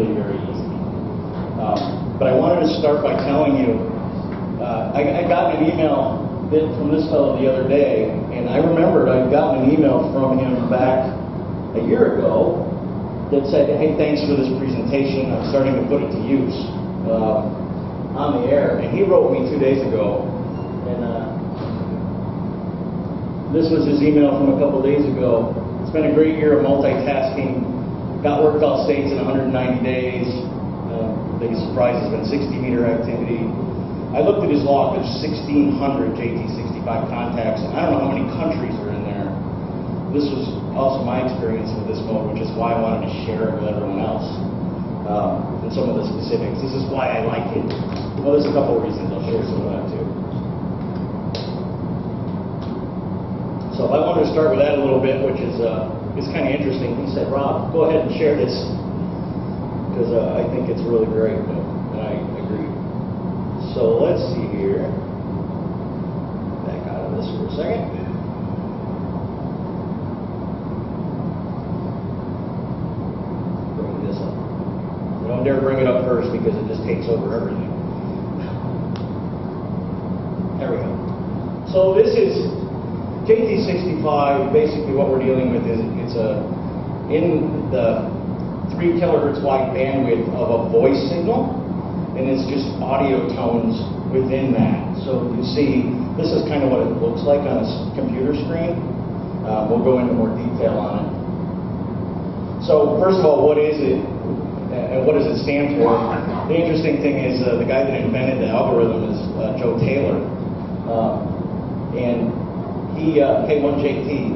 very easy. But I wanted to start by telling you, I got an email from this fellow the other day, and I remembered I'd gotten an email from him back a year ago that said, hey, thanks for this presentation. I'm starting to put it to use on the air. And he wrote me 2 days ago, and this was his email from a couple days ago. It's been a great year of multitasking. Got worked all states in 190 days. Biggest surprise has been 60-meter activity. I looked at his log. There's 1,600 JT65 contacts, and I don't know how many countries are in there. This was also my experience with this mode, which is why I wanted to share it with everyone else. And some of the specifics. This is why I like it. Well, there's a couple of reasons. I'll share some of that too. So I wanted to start with that a little bit, which is kind of interesting. He said, Rob, go ahead and share this, because I think it's really great, and I agree. So let's see here. Back out of this for a second. Bring this up. Don't dare bring it up first because it just takes over everything. There we go. So this is JT65. Basically what we're dealing with is in the 3 kilohertz wide bandwidth of a voice signal, and it's just audio tones within that. So you see, this is kind of what it looks like on a computer screen. We'll go into more detail on it. So first of all, what is it, and what does it stand for? The interesting thing is the guy that invented the algorithm is Joe Taylor, and he K1JT.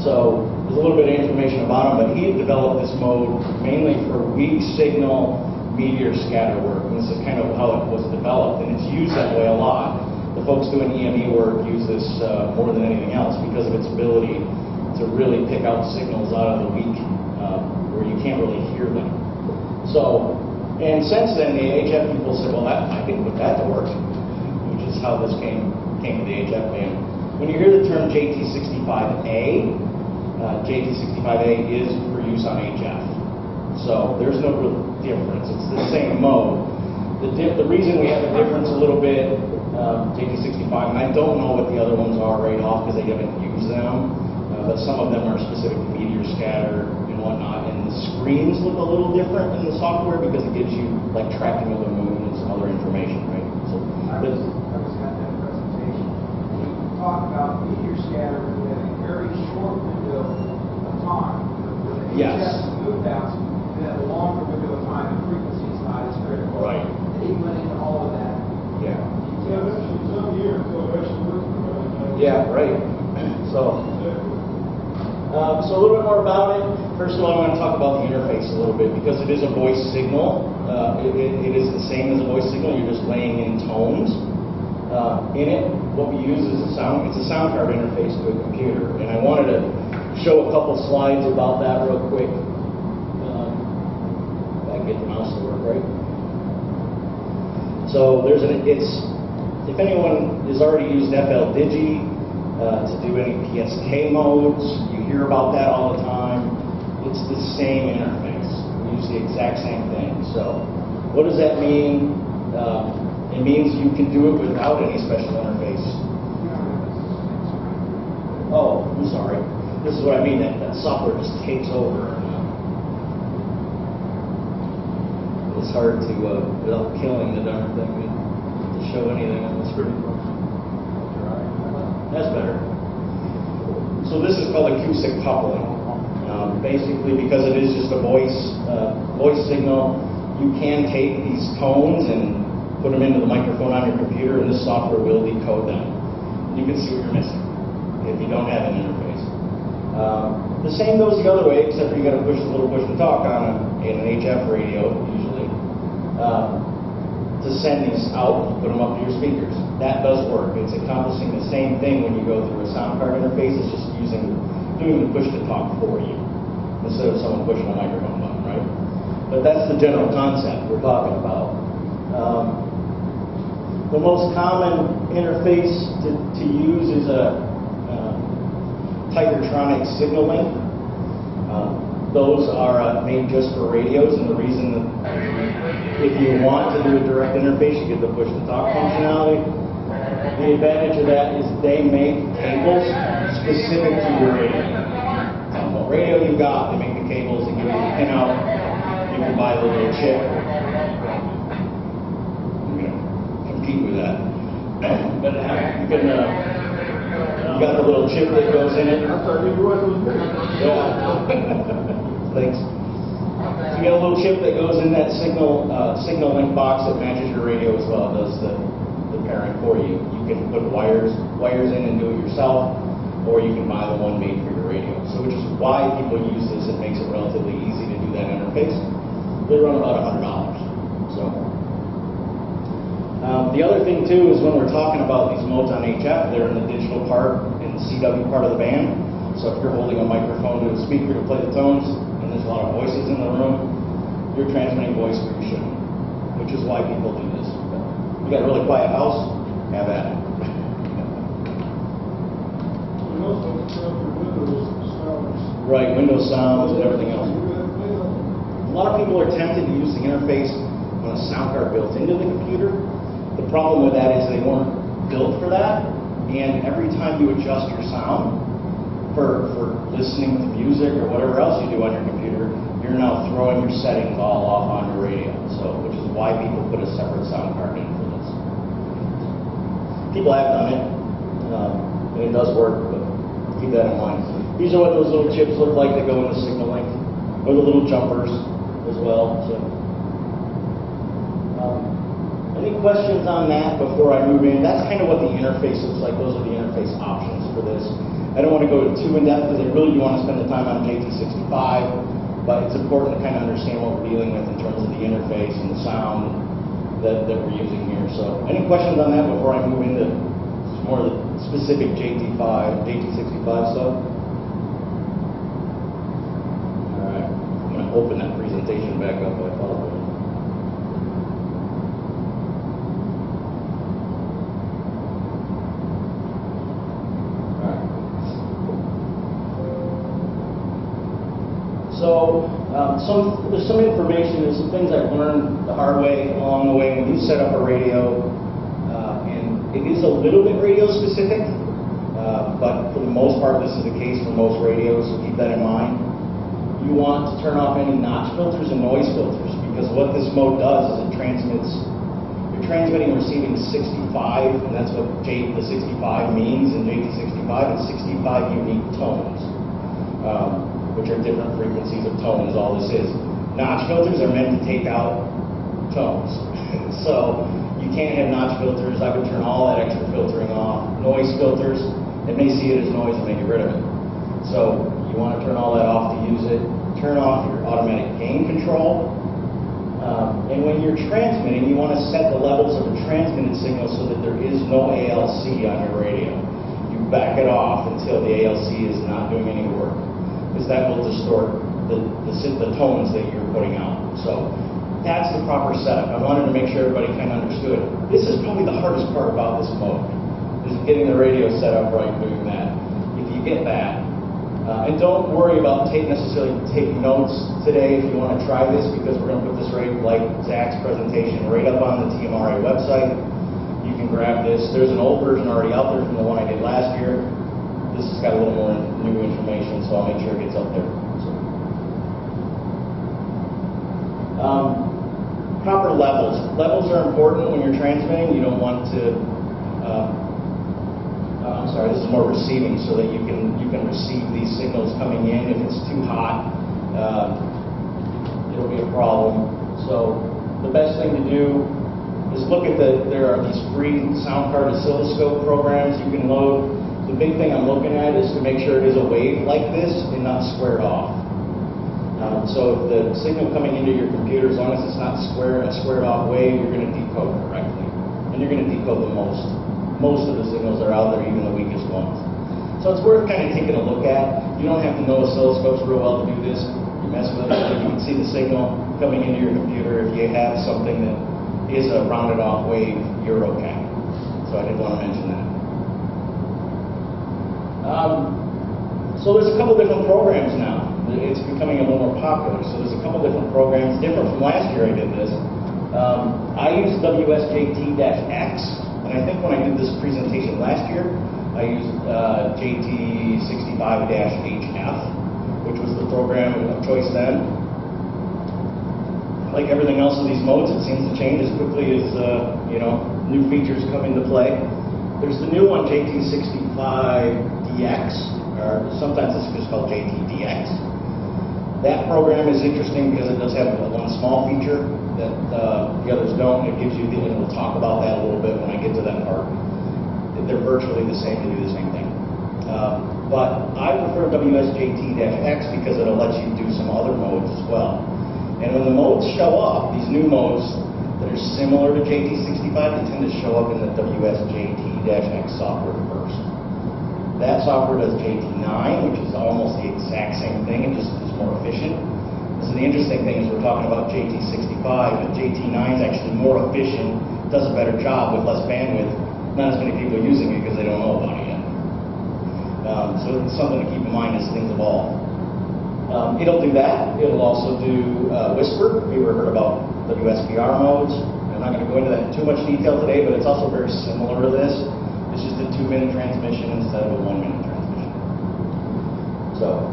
So there's a little bit of information about him, but he had developed this mode mainly for weak signal meteor scatter work, and this is kind of how it was developed, and it's used that way a lot. The folks doing EME work use this more than anything else because of its ability to really pick out signals out of the weak where you can't really hear them. So, and since then the HF people said, well, I can put that to work, which is how this came to the HF band. When you hear the term JT65A, JT65A is for use on HF. So there's no real difference. It's the same mode. The reason we have a difference a little bit, JT65, and I don't know what the other ones are right off because I haven't used them, but some of them are specific to meteor scatter and whatnot, and the screens look a little different in the software because it gives you like tracking of the moon and some other information, right? So, I was at that presentation. You talk about meteor scatter within a very short window of time. The yes. move out within a longer window of time, the frequency is not as critical. Right. And he went into all of that. Yeah. Yeah, that's some year until it actually works. Yeah, right. So a little bit more about it. First of all, I want to talk about the interface a little bit because it is a voice signal. It is the same as a voice signal. You're just laying in tones. In it, what we use is it's a sound card interface to a computer, and I wanted to show a couple slides about that real quick. If I can get the mouse to work right. So if anyone has already used FL Digi to do any PSK modes, you hear about that all the time. It's the same interface. We use the exact same thing. So what does that mean? It means you can do it without any special interface. Oh, I'm sorry. This is what I mean, that software just takes over. It's hard to, without killing the darn thing, to show anything on the screen. That's better. So this is called acoustic coupling. Basically, because it is just a voice signal, you can take these tones and put them into the microphone on your computer, and this software will decode them. You can see what you're missing if you don't have an interface. The same goes the other way, except for you got to push the little push to talk on an HF radio, usually, to send these out, put them up to your speakers. That does work. It's accomplishing the same thing when you go through a sound card interface. It's just doing the push to talk for you, instead of someone pushing a microphone button, right? But that's the general concept we're talking about. The most common interface to use is a Tigertronic signal link. Those are made just for radios, and the reason that if you want to do a direct interface, you get the push-to-talk functionality. The advantage of that is they make cables specific to your radio. What radio you got, they make the cables, they give you the pinout, you can buy the little chip. I'm going to compete with that. But you can, you got the little chip that goes in it. I thought you was big. Yeah. Thanks. So you got a little chip that goes in that signal link box that matches your radio as well. It does the pairing for you. You can put wires in and do it yourself, or you can buy the one made for your radio. So which is why people use this. It makes it relatively easy to do that interface. They run about $100. So the other thing too is when we're talking about these modes on HF, they're in the digital part and the CW part of the band. So if you're holding a microphone to a speaker to play the tones, and there's a lot of voices in the room, you're transmitting voice where you shouldn't, which is why people do this. You got a really quiet house, have at it. And also, it's up for Windows sounds. Right, Windows sounds and everything else. A lot of people are tempted to use the interface on a sound card built into the computer. The problem with that is they weren't built for that, and every time you adjust your sound for listening to music or whatever else you do on your computer, you're now throwing your settings all off on your radio. So, which is why people put a separate sound card in for this. People have done it, and it does work, but keep that in mind. These are what those little chips look like that go in the signal link, or the little jumpers as well. So, any questions on that before I move in? That's kind of what the interface looks like. Those are the interface options for this. I don't want to go too in depth because I really do want to spend the time on JT65, but it's important to kind of understand what we're dealing with in terms of the interface and the sound that we're using here. So, any questions on that before I move into more of the specific JT65 stuff? All right, I'm going to open that presentation back up. I apologize. So there's some information, there's some things I've learned the hard way along the way when you set up a radio, and it is a little bit radio specific, but for the most part this is the case for most radios, so keep that in mind. You want to turn off any notch filters and noise filters, because what this mode does is it transmits, you're transmitting and receiving 65, and that's what the 65 means in JT65, it's 65 unique tones. Which are different frequencies of tone is all this is. Notch filters are meant to take out tones. So you can't have notch filters. I would turn all that extra filtering off. Noise filters, it may see it as noise and may get rid of it. So you want to turn all that off to use it. Turn off your automatic gain control. And when you're transmitting, you want to set the levels of the transmitted signal so that there is no ALC on your radio. You back it off until the ALC is not doing any work, because that will distort the tones that you're putting out. So that's the proper setup. I wanted to make sure everybody kind of understood. This is probably the hardest part about this mode, is getting the radio set up right and doing that. If you get that, and don't worry about necessarily taking notes today if you want to try this, because we're going to put this right, like Zach's presentation, right up on the TMRA website. You can grab this. There's an old version already out there from the one I did last year. This has got a little more new information, so I'll make sure it gets up there. Proper levels. Levels are important when you're transmitting. You don't want to, I'm sorry, this is more receiving, so that you can receive these signals coming in. If it's too hot, it'll be a problem. So the best thing to do is look at there are these free sound card oscilloscope programs you can load. The big thing I'm looking at is to make sure it is a wave like this and not squared off. So if the signal coming into your computer, as long as it's not a squared off wave, you're going to decode correctly. And you're going to decode the most of the signals that are out there, even the weakest ones. So it's worth kind of taking a look at. You don't have to know oscilloscopes real well to do this. You mess with it, you can see the signal coming into your computer. If you have something that is a rounded off wave, you're okay. So I did want to mention that. So there's a couple different programs now. it's becoming a little more popular. So there's a couple different programs, different from last year I did this. I used WSJT-X, and I think when I did this presentation last year, I used JT65-HF, which was the program of choice then. Like everything else of these modes, it seems to change as quickly as new features come into play. There's the new one, JT65DX, or sometimes it's just called JTDX. That program is interesting because it does have one small feature that the others don't. It gives you, and we'll talk about that a little bit when I get to that part. They're virtually the same, they do the same thing. But I prefer WSJT-X because it'll let you do some other modes as well. And when the modes show up, these new modes that are similar to JT65, they tend to show up in the WSJT-X software first. That software does JT9, which is almost the exact same thing, it just is more efficient. So the interesting thing is we're talking about JT65, but JT9 is actually more efficient, does a better job with less bandwidth. Not as many people using it because they don't know about it yet. So it's something to keep in mind as things evolve. It'll do that. It'll also do Whisper. If you ever heard about WSPR modes. I'm not going to go into that in too much detail today, but it's also very similar to this. It's just a 2-minute transmission instead of a 1-minute transmission. So,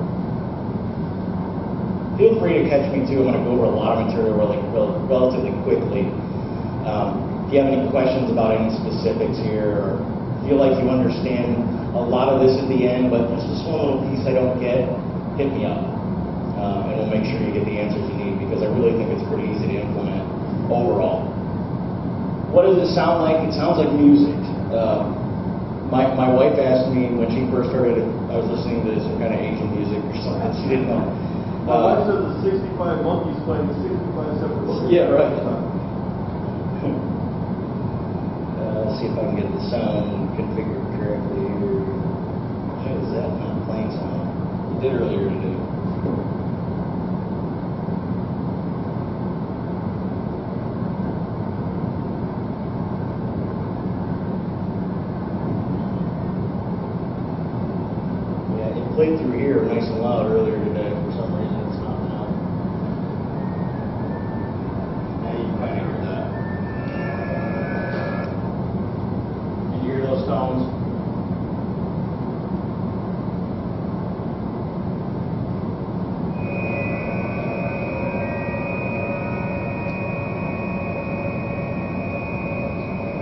feel free to catch me too. I'm going to go over a lot of material relatively quickly. If you have any questions about any specifics here, or feel like you understand a lot of this at the end, but there's just one little piece I don't get, hit me up. And we'll make sure you get the answers you need, because I really think it's pretty easy to implement overall. What does it sound like? It sounds like music. My wife asked me when she first started, I was listening to some kind of Asian music or something. She didn't know. My wife said the 65 monkeys playing the 65 separate monkeys. Yeah, right. Let's see if I can get the sound configured correctly here. Why is that not playing sound? You did earlier today. Played through here nice and loud earlier today. For some reason, it's not now. Now you can kind of hear that. Can you hear those tones?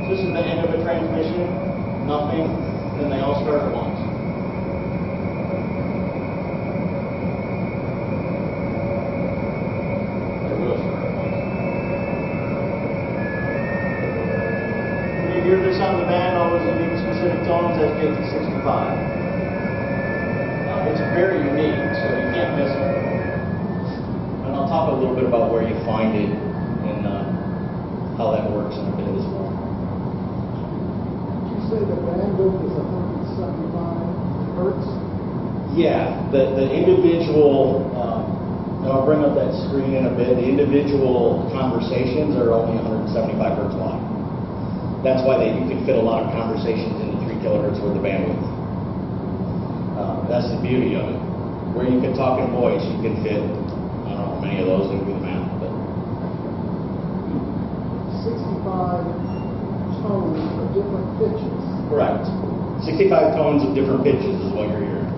This is the end of a transmission. Nothing. Then they all start at once. Hear this on the band, all those unique specific tones, that's JT65. It's very unique, so you can't miss it. And I'll talk a little bit about where you find it and how that works in a bit as well. Did you say the bandwidth is 175 hertz? Yeah, the individual, and I'll bring up that screen in a bit, the individual conversations are only 175 hertz wide. That's why you can fit a lot of conversations into 3 kilohertz worth of bandwidth. That's the beauty of it. Where you can talk in voice, you can fit, I don't know how many of those, we can do the math, but 65 tones of different pitches. correct. 65 tones of different pitches is what you're hearing.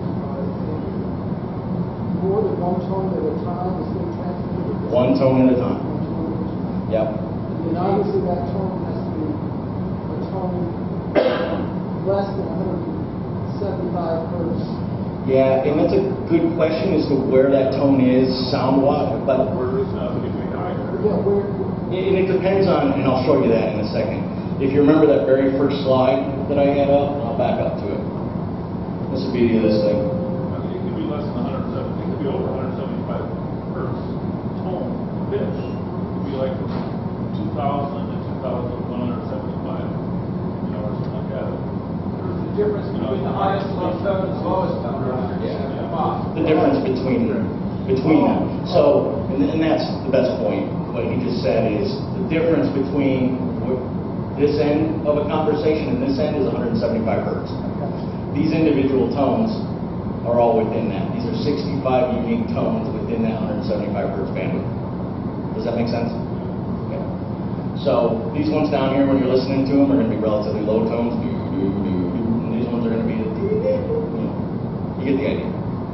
More than one tone at a time is being transmitted? One tone at a time. One tone at a time. Yep. And obviously that tone has to be a tone less than 175 hertz. Yeah, and that's a good question as to where that tone is sound-wise, but Yeah, where? and it depends on, and I'll show you that in a second. If you remember that very first slide that I had up, I'll back up to it. That's the beauty of this thing. I mean, it could be less than 170, it could be over 175 hertz tone pitch. It could be like 2,000 to 2,175, or something like that. There's the difference between the highest tone and the lowest tone. The difference between them. So, and that's the best point. What he just said is the difference between this end of a conversation and this end is 175 hertz. These individual tones are all within that. These are 65 unique tones within that 175 hertz bandwidth. Does that make sense? Okay. So these ones down here, when you're listening to them, are going to be relatively low tones. And these ones are going to be, you get the idea.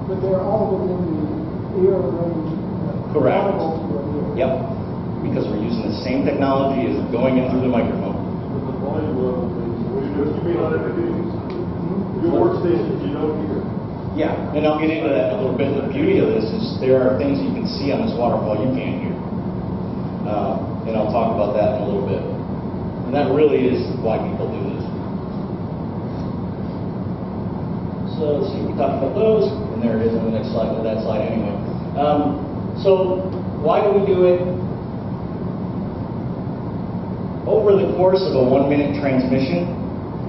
But they're all within the ear range. Correct. Audible to your ear. Yep. Because we're using the same technology as going in through the microphone. With the volume level things, you may not ever do these. Your workstations, you don't hear. Yeah, and I'll get into that in a little bit. The beauty of this is there are things you can see on this waterfall you can't hear. And I'll talk about that in a little bit. And that really is why people do this. So let's see, we talked about those, and there it is on the next slide, with that slide anyway. So why do we do it? Over the course of a 1-minute transmission,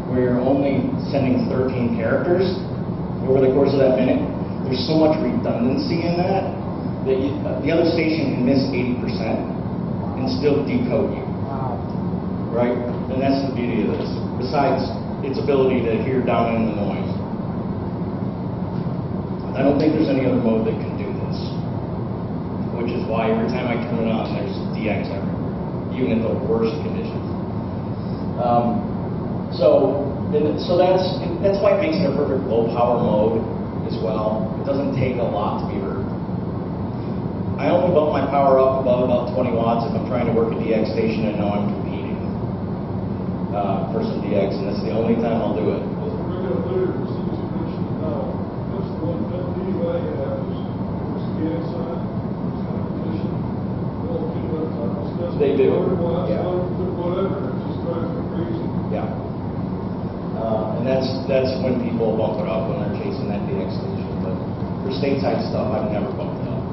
where you're only sending 13 characters, over the course of that minute, there's so much redundancy in that the other station can miss 80% and still decode you. Wow. Right? And that's the beauty of this. Besides its ability to hear down in the noise. I don't think there's any other mode that can do this. Which is why every time I turn it on, there's DX everywhere, even in the worst conditions. So that's why it makes it a perfect low power mode as well. It doesn't take a lot to be heard. I only bump my power up above about 20 watts if I'm trying to work a DX station and know I'm competing for some DX, and that's the only time I'll do it. They do. Yeah. Yeah. And that's when people bump it up when they're chasing that DX station. But for stateside stuff, I've never bumped it up.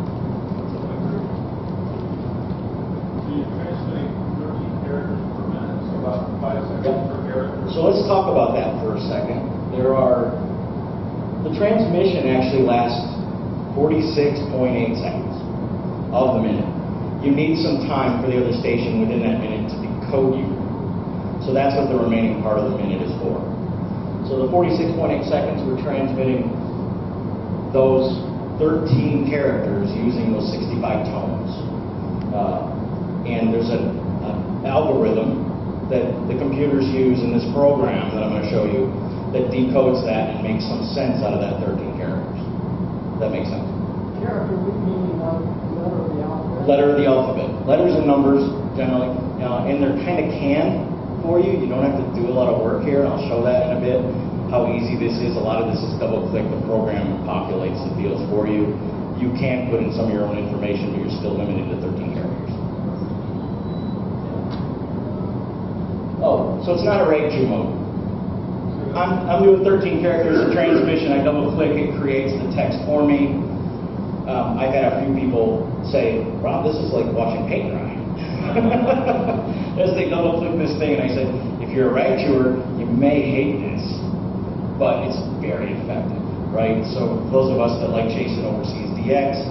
About 5 seconds per character. So let's talk about that for a second. The transmission actually lasts 46.8 seconds of the minute. You need some time for the other station within that minute to decode you. So that's what the remaining part of the minute is for. So the 46.8 seconds, we're transmitting those 13 characters using those 65 tones. And there's an algorithm that the computers use in this program that I'm going to show you that decodes that and makes some sense out of that 13 characters. Does that make sense? Character meaning like letter of the alphabet. Letter of the alphabet. Letters and numbers, generally. And they're kind of canned for you. You don't have to do a lot of work here, and I'll show that in a bit, how easy this is. A lot of this is double-click. The program populates the fields for you. You can put in some of your own information, but you're still limited to 13 characters. Oh, so it's not a rate queue mode. I'm doing 13 characters of transmission. I double-click, it creates the text for me. I've had a few people say, Rob, this is like watching paint dry. As they double-click this thing, and I said, if you're a rag chewer, you may hate this, but it's very effective, right? So those of us that like chasing overseas DX,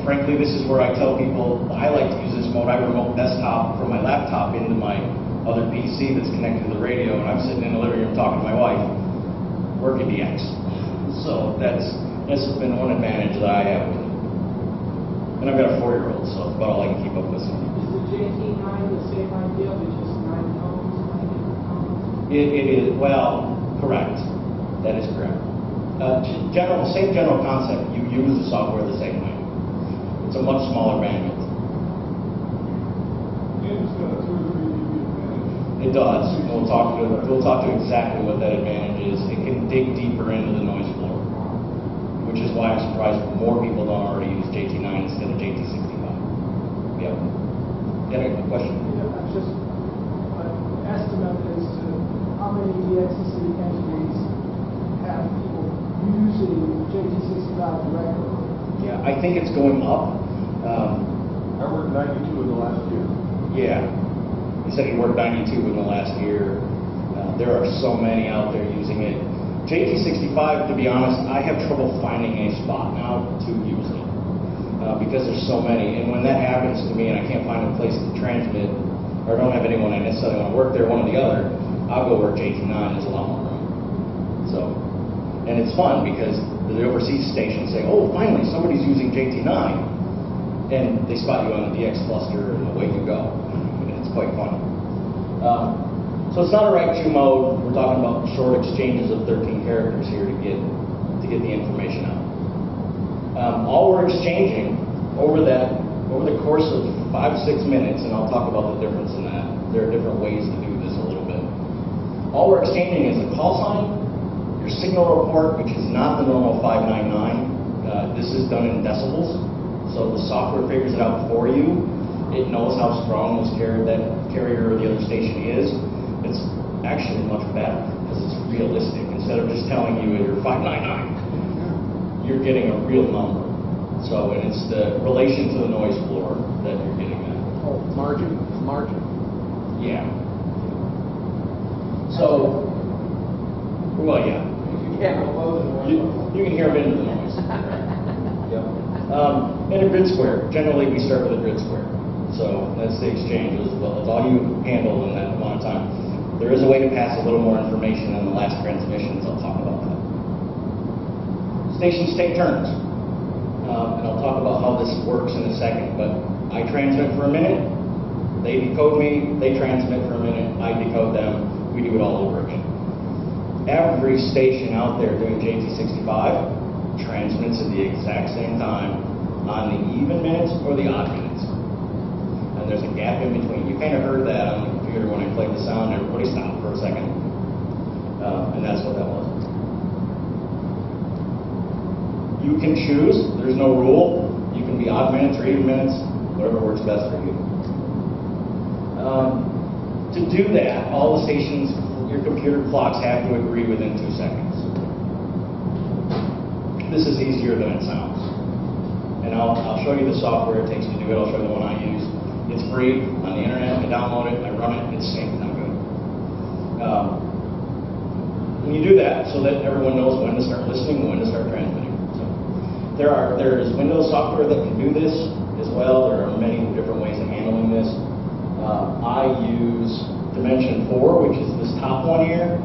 frankly, this is where I tell people I like to use this mode. I remote desktop from my laptop into my other PC that's connected to the radio, and I'm sitting in the living room talking to my wife, working DX. So this has been one advantage that I have with it. And I've got a 4-year-old, so that's about all I can keep up with. Is the JT9 the same idea, but just 9 tones, 9 different tones? It is, well, correct. That is correct. Same general concept. You use the software the same way. It's a much smaller bandwidth. It does. We'll talk to exactly what that advantage is. It can dig deeper into the noise floor, which is why I'm surprised more people don't already use JT9 instead of JT65. Yep. You had a question? Yeah, just an estimate as to how many DXC entities have people using JT65 regularly. Yeah, I think it's going up. I worked 92 in the last year. Yeah. He said he worked 92 in the last year. There are so many out there using it. JT65, to be honest, I have trouble finding a spot now to use it because there's so many. And when that happens to me and I can't find a place to transmit, or don't have anyone I necessarily want to work there, one or the other, I'll go where JT9 is a lot more room. So And it's fun because the overseas stations say, oh, finally, somebody's using JT9. And they spot you on the DX cluster and away you go. And it's quite fun. So it's not a write to mode. We're talking about short exchanges of 13 characters here to get the information out. All we're exchanging over the course of 5-6 minutes, and I'll talk about the difference in that. There are different ways to do this a little bit. All we're exchanging is a call sign, your signal report, which is not the normal 599. This is done in decibels, so the software figures it out for you. It knows how strong that carrier or the other station is. It's actually much better because it's realistic. Instead of just telling you you're 599, you're getting a real number. So, and it's the relation to the noise floor that you're getting at. Oh, margin. Yeah. So, well, yeah. Yeah. You can hear a bit of the noise. And a grid square. Generally, we start with a grid square. So that's the exchange. It's all you handle in that amount of time. There is a way to pass a little more information in the last transmissions. I'll talk about that. Stations take turns. And I'll talk about how this works in a second. But I transmit for a minute. They decode me. They transmit for a minute. I decode them. We do it all over again. Every station out there doing JT65 transmits at the exact same time on the even minutes or the odd minutes. And there's a gap in between. You kind of heard that on the computer when I played the sound. Everybody stopped for a second. And that's what that was. You can choose. There's no rule. You can be odd minutes or even minutes, whatever works best for you. To do that, all the stations, your computer clocks have to agree within 2 seconds. This is easier than it sounds. And I'll show you the software it takes to do it. I'll show you the one I use. It's free on the internet. I download it, I run it, it's synced, I'm good. When you do that, so that everyone knows when to start listening and when to start transmitting. So there's Windows software that can do this as well. There are many different ways of handling this. I use Dimension 4, which is this top one here.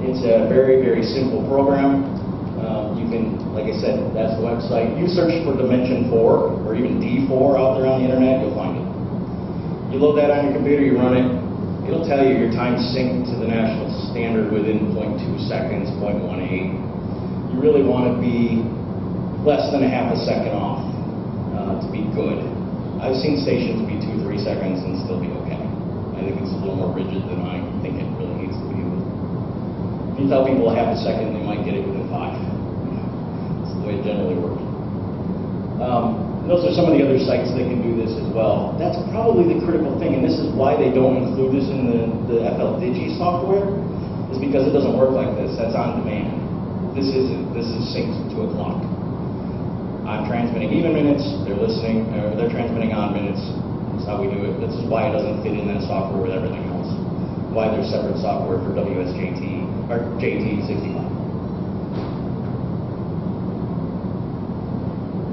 It's a very, very simple program. You can, like I said, that's the website. You search for Dimension 4 or even D4 out there on the internet, you'll find it. You load that on your computer, you run it. It'll tell you your time synced to the national standard within 0.2 seconds, 0.18. You really want to be less than a half a second off to be good. I've seen stations be 2-3 seconds and still be okay. I think it's a little more rigid than I think it really needs to be. If you tell people a half a second, they might get it within 5. That's the way it generally works. Those are some of the other sites that can do this as well. That's probably the critical thing, and this is why they don't include this in the FL Digi software, is because it doesn't work like this. That's on demand. This isn't. This is synced to a clock. I'm transmitting even minutes, they're listening, or they're transmitting odd minutes. That's how we do it. This is why it doesn't fit in that software with everything else. Why there's separate software for WSJT or JT65.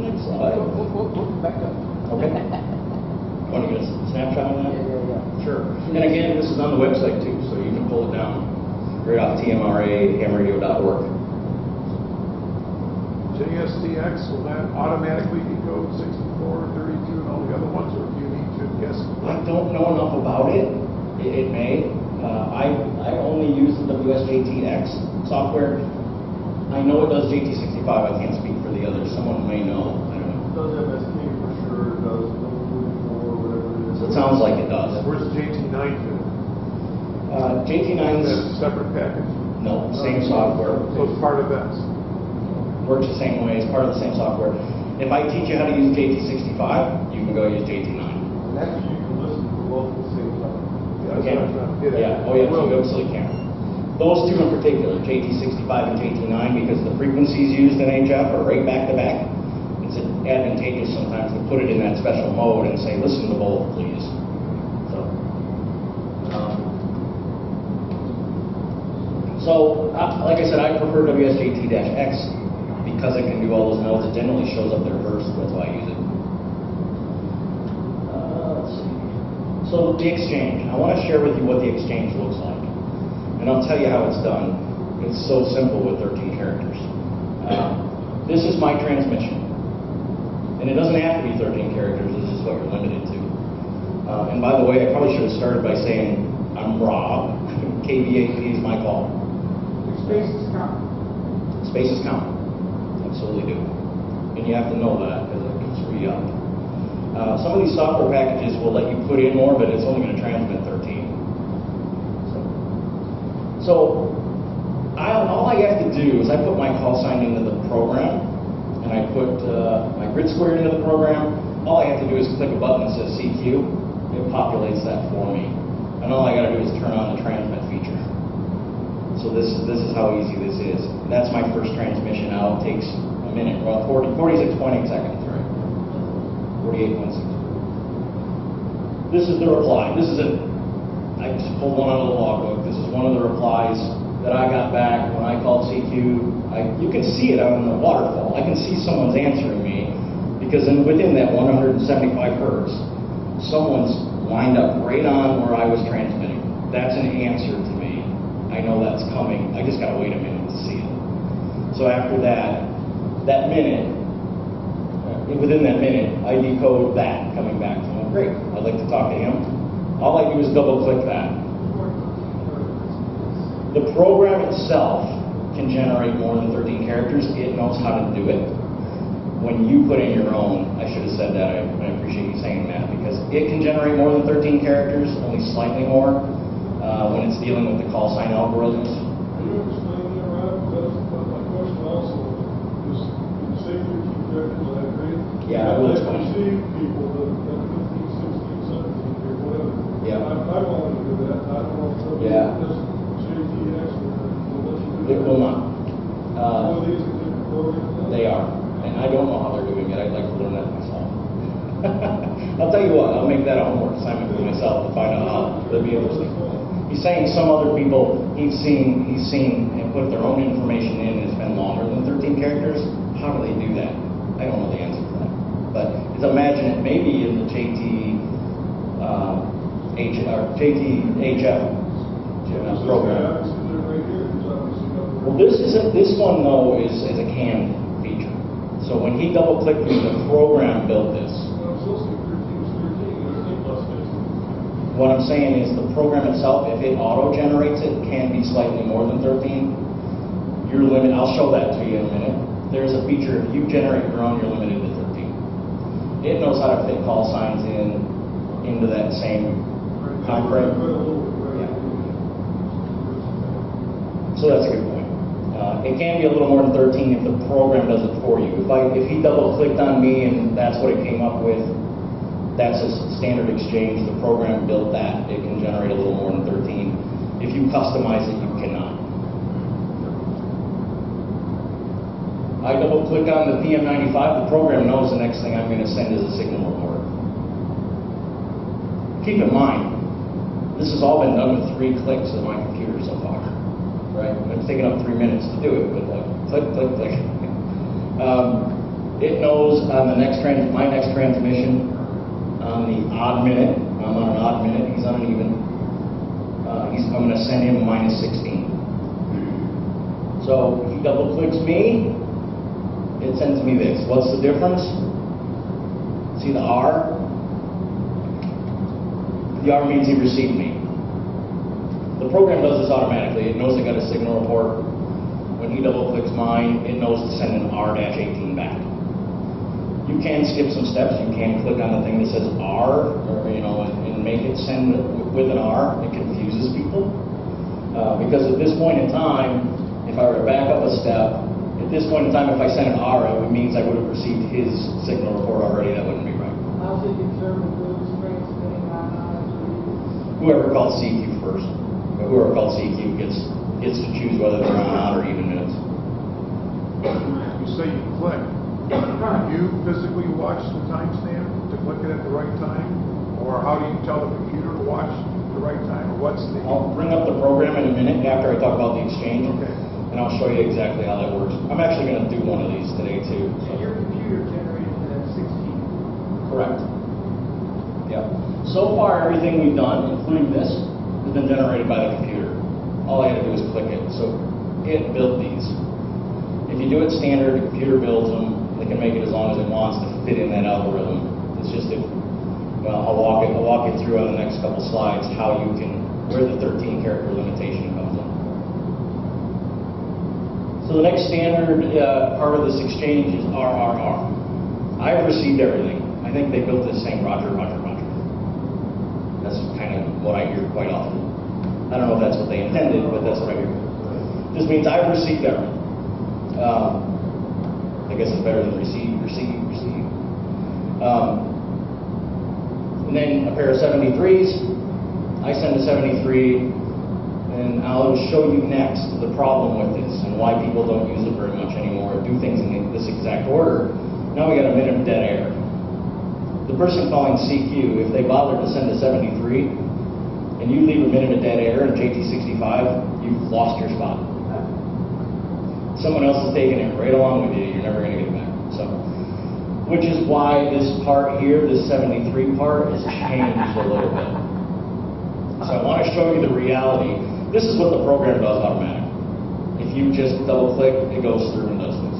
Next slide. Back up. Okay. Want to get a snapshot on that? Yeah. Sure. And again, this is on the website too, so you can pull it down right off TMRA, hamradio.org. JSTX, will that automatically decode 64, 32, and all the other ones, or do you need to guess? I don't know enough about it. It may. I only use the WSJTX software. I know it does JT65. I can't speak for the others. Someone may know. I don't know. Does MSK for sure, does or whatever it is. So it sounds like it does. Where's JT9 fit? JT9's That's a separate package. no, same software. So it's part of this. Works the same way. It's part of the same software. If I teach you how to use JT65, you can go use JT9. And that's you can listen to both at the same time. Yeah, that's what I'm trying to get at. Yeah. Oh yeah. Well, You absolutely can. Those two in particular, JT65 and JT9, because the frequencies used in HF are right back to back. It's advantageous sometimes to put it in that special mode and say, listen to both, please. So, like I said, I prefer WSJT-X because it can do all those modes. It generally shows up there first. That's why I use it. Let's see. So the exchange. I want to share with you what the exchange looks like. And I'll tell you how it's done. It's so simple with 13 characters. This is my transmission. And it doesn't have to be 13 characters, this is what you're limited to. And by the way, I probably should have started by saying, I'm Rob, KBAP is my call. Spaces count. Spaces count, absolutely do. And you have to know that, because it can screw you up. Some of these software packages will let you put in more, but it's only going to transmit 13. So all I have to do is I put my call sign into the program, and I put my grid square into the program. All I have to do is click a button that says CQ. It populates that for me. And all I got to do is turn on the transmit feature. So this is how easy this is. That's my first transmission out. It takes a minute, well, 46.8 seconds, right? 48.6. This is the reply. This is it. I just pulled one out of the logbook. This is one of the replies that I got back when I called CQ. You can see it on the waterfall. I can see someone's answering me because within that 175 hertz, someone's lined up right on where I was transmitting. That's an answer to me. I know that's coming. I just got to wait a minute to see it. So after that minute, within that minute, I decode that coming back from him. Great. I'd like to talk to him. All I do is double click that. The program itself can generate more than 13 characters. It knows how to do it. When you put in your own, I should have said that. I appreciate you saying that, because it can generate more than 13 characters, only slightly more, when it's dealing with the call sign algorithms. Can you explain that, Rob? That's my question also. Is the safety keep track of that rate? Yeah, I will explain. I've seen people that have 15, 16, 17, or whatever. Yeah. I want to do that. I don't know if somebody Yeah. does JTX will let you do that. It will not. Well, these are different programs. They are. And I don't know how they're doing it. I'd like to learn that myself. I'll tell you what, I'll make that a homework assignment for myself to find out how. That'd be interesting. He's saying some other people he's seen and put their own information in and it's been longer than 13 characters. How do they do that? I don't know the answer to that. But just imagine it maybe in the JTHF program. Well, this one though is a canned feature. So when he double clicked me, the program built this. What I'm saying is the program itself, if it auto-generates it, can be slightly more than 13. Your limit, I'll show that to you in a minute. There's a feature, if you generate your own, you're limited to 13. It knows how to fit call signs into that same time frame. Yeah. So that's a good point. It can be a little more than 13 if the program does it for you. If he double clicked on me and that's what it came up with, that's a standard exchange. The program built that. It can generate a little more than 13. If you customize it, you cannot. I double click on the TM95, the program knows the next thing I'm going to send is a signal report. Keep in mind, this has all been done with 3 clicks of my computer so far. Right? It's taken up 3 minutes to do it, but like click, click, click. It knows on the my next transmission, on the odd minute, I'm on an odd minute, he's on an even. I'm going to send him -16. So he double clicks me, it sends me this. What's the difference? See the R? The R means he received me. The program does this automatically. It knows I got a signal report. When he double clicks mine, it knows to send an R-18 back. You can skip some steps. You can click on the thing that says R, or, and make it send with an R. It confuses people. Because at this point in time, if I were to back up a step, at this point in time, if I sent an R, it means I would have received his signal report already. That wouldn't be right. How's it determine who's transmitting on Whoever calls CQ first, or whoever calls CQ gets to choose whether they're on odd or even minutes. You say you click. You physically watch the timestamp to click it at the right time? Or how do you tell the computer to watch the right time? Or what's the... I'll bring up the program in a minute after I talk about the exchange. Okay. And I'll show you exactly how that works. I'm actually going to do one of these today too. So your computer generated that 16. Correct. Yep. So far, everything we've done, including this, has been generated by the computer. All I had to do is click it. So it built these. If you do it standard, the computer builds them. They can make it as long as it wants to fit in that algorithm. It's just if, well, I'll walk it through on the next couple slides how you can, where the 13 character limitation comes in. So the next standard part of this exchange is RRR. I've received everything. I think they built this saying Roger, Roger, Roger. That's kind of what I hear quite often. I don't know if that's what they intended, but that's what I hear. This means I've received everything. I guess it's better than receive. And then a pair of 73s. I send a 73, and I'll show you next the problem with this and why people don't use it very much anymore, do things in this exact order. Now we got a minute of dead air. The person calling CQ, if they bother to send a 73, and you leave a minute of dead air in JT65, you've lost your spot. Someone else is taking it right along with you. You're never going to get it back. So, which is why this part here, this 73 part, has changed a little bit. So I want to show you the reality. This is what the program does automatically. If you just double click, it goes through and does this.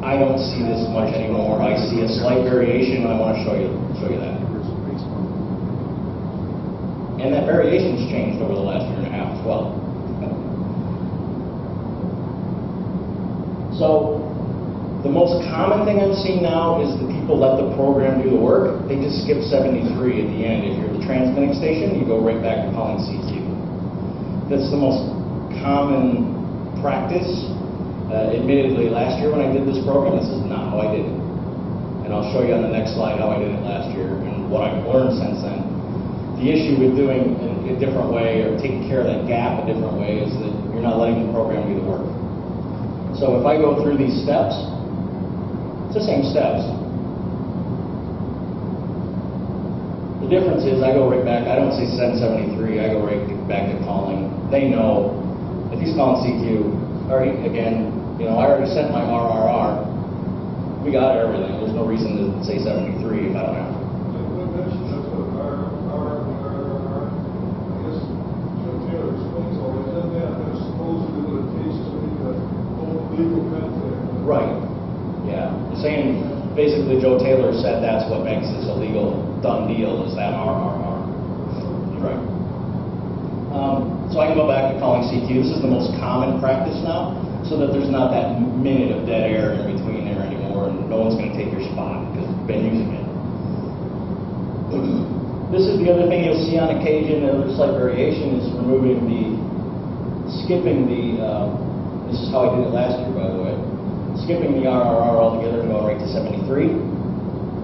I don't see this much anymore. I see a slight variation, and I want to show you that. And that variation's changed over the last year and a half as well. So the most common thing I'm seeing now is the people let the program do the work. They just skip 73 at the end. If you're the transmitting station, you go right back to calling CQ. That's the most common practice. Admittedly, last year when I did this program, this is not how I did it. And I'll show you on the next slide how I did it last year and what I've learned since then. The issue with doing it a different way or taking care of that gap a different way is that you're not letting the program do the work. So if I go through these steps, it's the same steps. The difference is I go right back. I don't say send 73. I go right back to calling. They know if he's calling CQ, or again, you know, I already sent my RRR. We got everything. There's no reason to say 73 if I don't have to. Right. Yeah. You're saying basically Joe Taylor said that's what makes this a legal done deal is that RRR. You're right. So I can go back to calling CQ. This is the most common practice now, so that there's not that minute of dead air in between there anymore, and no one's going to take your spot because you've been using it. This is the other thing you'll see on occasion, another slight variation is skipping the, this is how I did it last year, by the way, skipping the RRR altogether and going right to 73.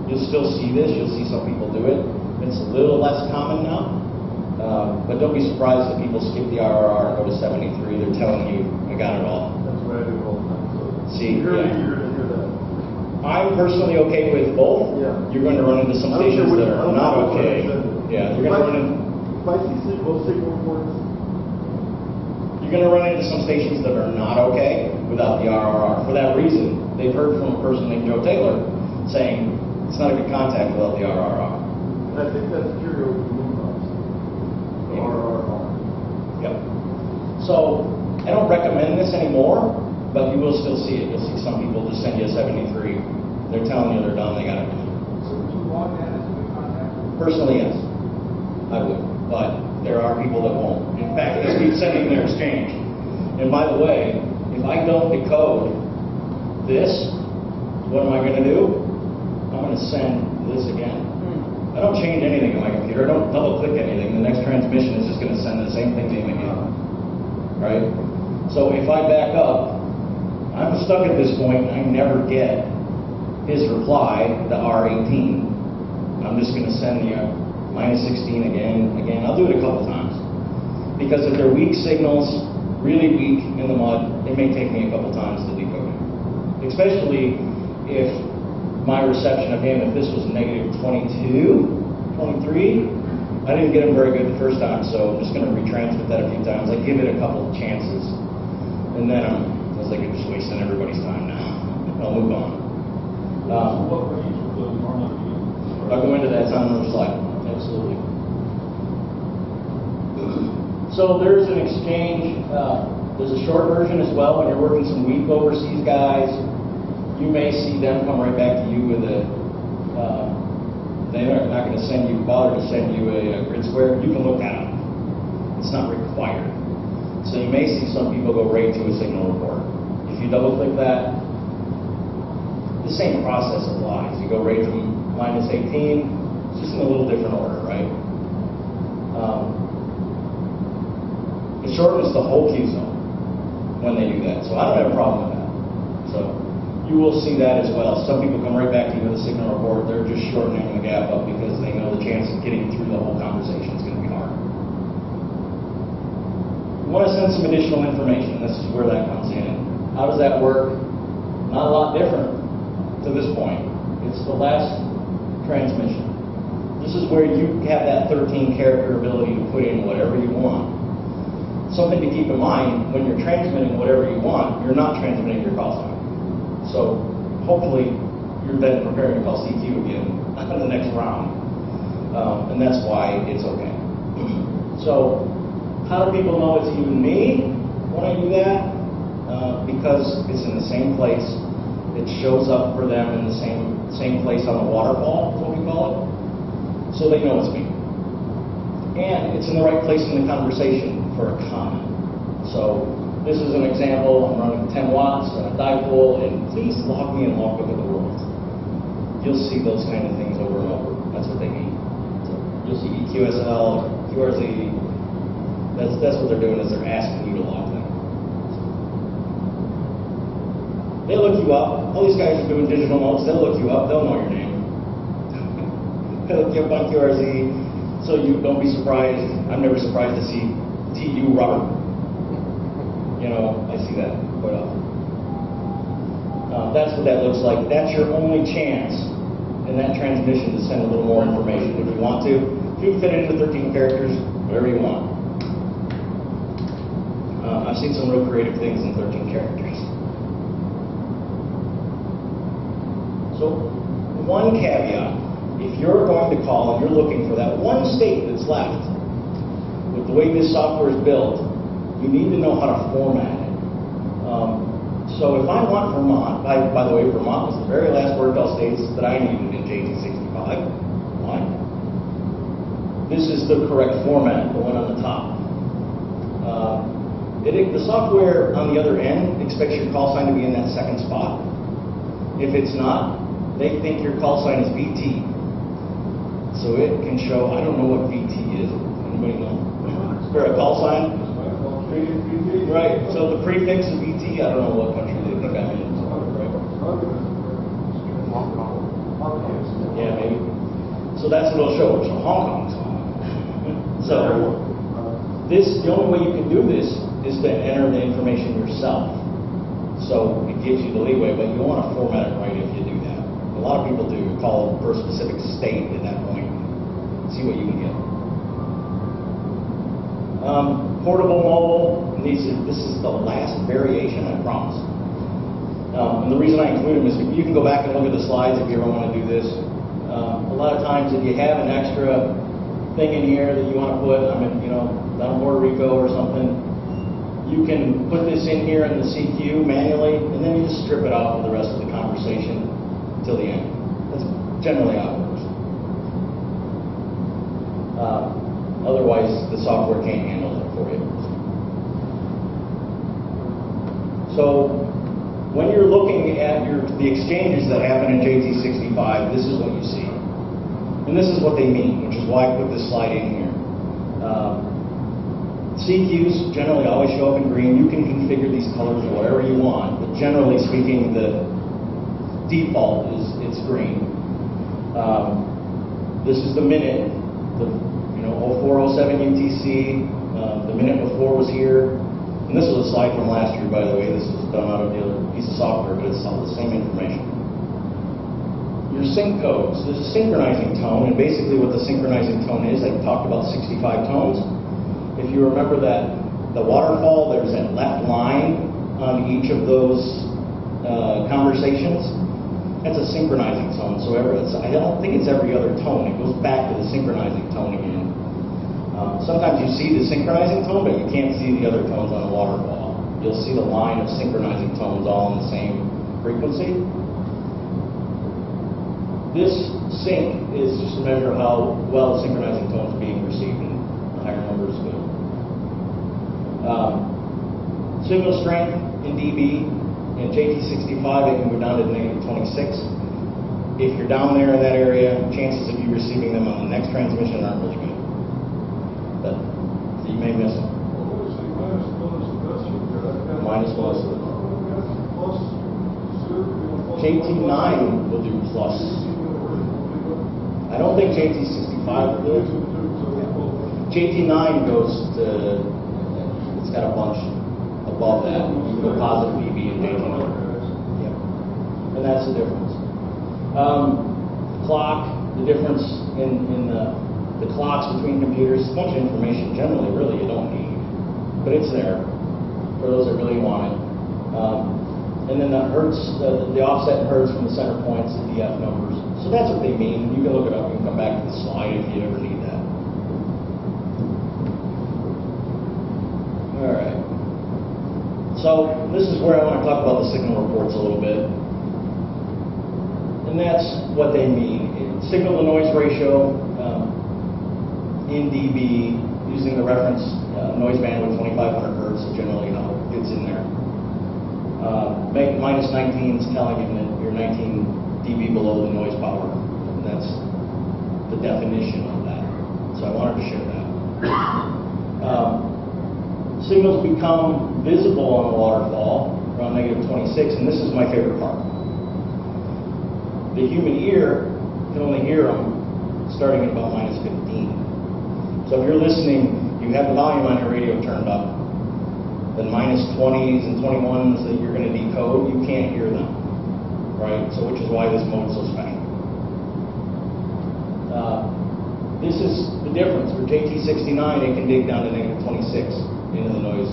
You'll still see this, you'll see some people do it. It's a little less common now, but don't be surprised if people skip the RRR and go to 73. They're telling you, I got it all. That's what I do all the time. So See, you're yeah. eager to hear that. I'm personally okay with both. Yeah. You're going to run into some I don't care stations which- that I are don't not care which okay. one I send. Yeah, you're going to run in. If I see both signal reports, You're going to run into some stations that are not okay without the RRR. For that reason, they've heard from a person named Joe Taylor saying it's not a good contact without the RRR. and I think that's true of the moon box. The RRR. Yep. So I don't recommend this anymore, but you will still see it. You'll see some people just send you a 73. They're telling you they're done. They got it. So would you log that as a good contact? Personally, yes, I would, but there are people that won't. In fact, they keep sending their exchange. And by the way, if I don't decode this, what am I going to do? I'm going to send this again. I don't change anything in my computer. I don't double click anything. The next transmission is just going to send the same thing to him again. Right? So if I back up, I'm stuck at this point. I never get his reply, the R18. I'm just going to send the -16 again. I'll do it a couple times. Because if they're weak signals, really weak in the mud, it may take me a couple times to decode it. Especially if my reception of him, if this was -22, 23, I didn't get him very good the first time, so I'm just going to retransmit that a few times. I give it a couple of chances. And then I was like, I'm just wasting everybody's time now. I'll move on. What range would those normally be? I'll go into that on another slide. Absolutely. So there's an exchange. There's a short version as well. When you're working some weak overseas guys, you may see them come right back to you with a, they're not going to bother to send you a grid square. You can look at them. It's not required. So you may see some people go right to a signal report. If you double click that, the same process applies. You go right to -18, just in a little different order, right? It shortens the whole queue zone when they do that. So I don't have a problem with that. So you will see that as well. Some people come right back to you with a signal report. They're just shortening the gap up because they know the chance of getting through the whole conversation is going to be hard. You want to send some additional information. This is where that comes in. How does that work? Not a lot different to this point. It's the last transmission. This is where you have that 13-character ability to put in whatever you want. Something to keep in mind, when you're transmitting whatever you want, you're not transmitting your call sign. So hopefully you're then preparing to call CQ again in the next round. And that's why it's okay. So how do people know it's even me when I do that? Because it's in the same place. It shows up for them in the same place on the waterfall, is what we call it. So they know it's me. And it's in the right place in the conversation for a comment. So this is an example. I'm running 10 watts on a dipole, and please log me in logbook of the world. You'll see those kind of things over and over. That's what they mean. So you'll see EQSL, QRZ. That's what they're doing, is they're asking you to log them. They look you up. All these guys are doing digital notes. They'll look you up. They'll know your name. They'll look you up on QRZ. So you don't be surprised. I'm never surprised to see TU Robert. You know, I see that quite often. That's what that looks like. That's your only chance in that transmission to send a little more information if you want to. If you fit it into 13 characters, whatever you want. I've seen some real creative things in 13 characters. So, one caveat. If you're going to call and you're looking for that one state that's left, with the way this software is built, you need to know how to format it. So if I want Vermont, by the way, Vermont was the very last word-call states that I needed in JT65. Why? This is the correct format, the one on the top. The software on the other end expects your call sign to be in that second spot. If it's not, they think your call sign is VT. So it can show, I don't know what VT is. Anybody know? For a call sign? Right. So the prefix of VT, I don't know what country they think I'm in. Right? Yeah, maybe. So that's what it'll show. So Hong Kong's on. So the only way you can do this is to enter the information yourself. So it gives you the leeway, but you want to format it right if you do that. A lot of people do call for a specific state at that point. See what you can get. Portable mobile, this is the last variation, I promise. And the reason I include them is you can go back and look at the slides if you ever want to do this. A lot of times if you have an extra thing in here that you want to put, down in Puerto Rico or something, you can put this in here in the CQ manually, and then you just strip it out for the rest of the conversation till the end. That's generally how it works. Otherwise, the software can't handle it for you. So, when you're looking at the exchanges that happen in JT65, this is what you see. And this is what they mean, which is why I put this slide in here. CQs generally always show up in green. You can configure these colors or whatever you want, but generally speaking, the default is it's green. This is the minute, 0407 UTC. The minute before was here. And this was a slide from last year, by the way. This was done out of the other piece of software, but it's all the same information. Your sync codes. There's a synchronizing tone, and basically what the synchronizing tone is, I talked about 65 tones. If you remember that the waterfall, there's that left line on each of those conversations. That's a synchronizing tone. So I don't think it's every other tone. It goes back to the synchronizing tone again. Sometimes you see the synchronizing tone, but you can't see the other tones on the waterfall. you'll see the line of synchronizing tones all in the same frequency. This sync is just a measure of how well synchronizing tones are being received, and the higher number is good. Signal strength in dB, in JT65 it can go down to -26. If you're down there in that area, chances of you receiving them on the next transmission aren't really good. But so you may miss them. Minus plus. JT9 will do plus. I don't think JT65 will do it. JT9 goes to, it's got a bunch above that. You can go positive dB in JT9. Yep. And that's the difference. Clock, the difference in the clocks between computers, a bunch of information generally really you don't need, but it's there for those that really want it. And then the hertz, the offset in hertz from the center points, the DF numbers. So that's what they mean. You can look it up. You can come back to the slide if you ever need that. All right. So this is where I want to talk about the signal reports a little bit. And that's what they mean. Signal to noise ratio in dB using the reference noise bandwidth 2500 hertz is generally how it gets in there. Make -19 is telling you that you're 19 dB below the noise power. And that's the definition of that. So I wanted to share that. Signals become visible on the waterfall around -26, and this is my favorite part. The human ear can only hear them starting at about -15. So if you're listening, you have the volume on your radio turned up, then -20s and 21s that you're going to decode, you can't hear them, right? So which is why this mode's so special. This is the difference. For JT69, it can dig down to -26 into the noise,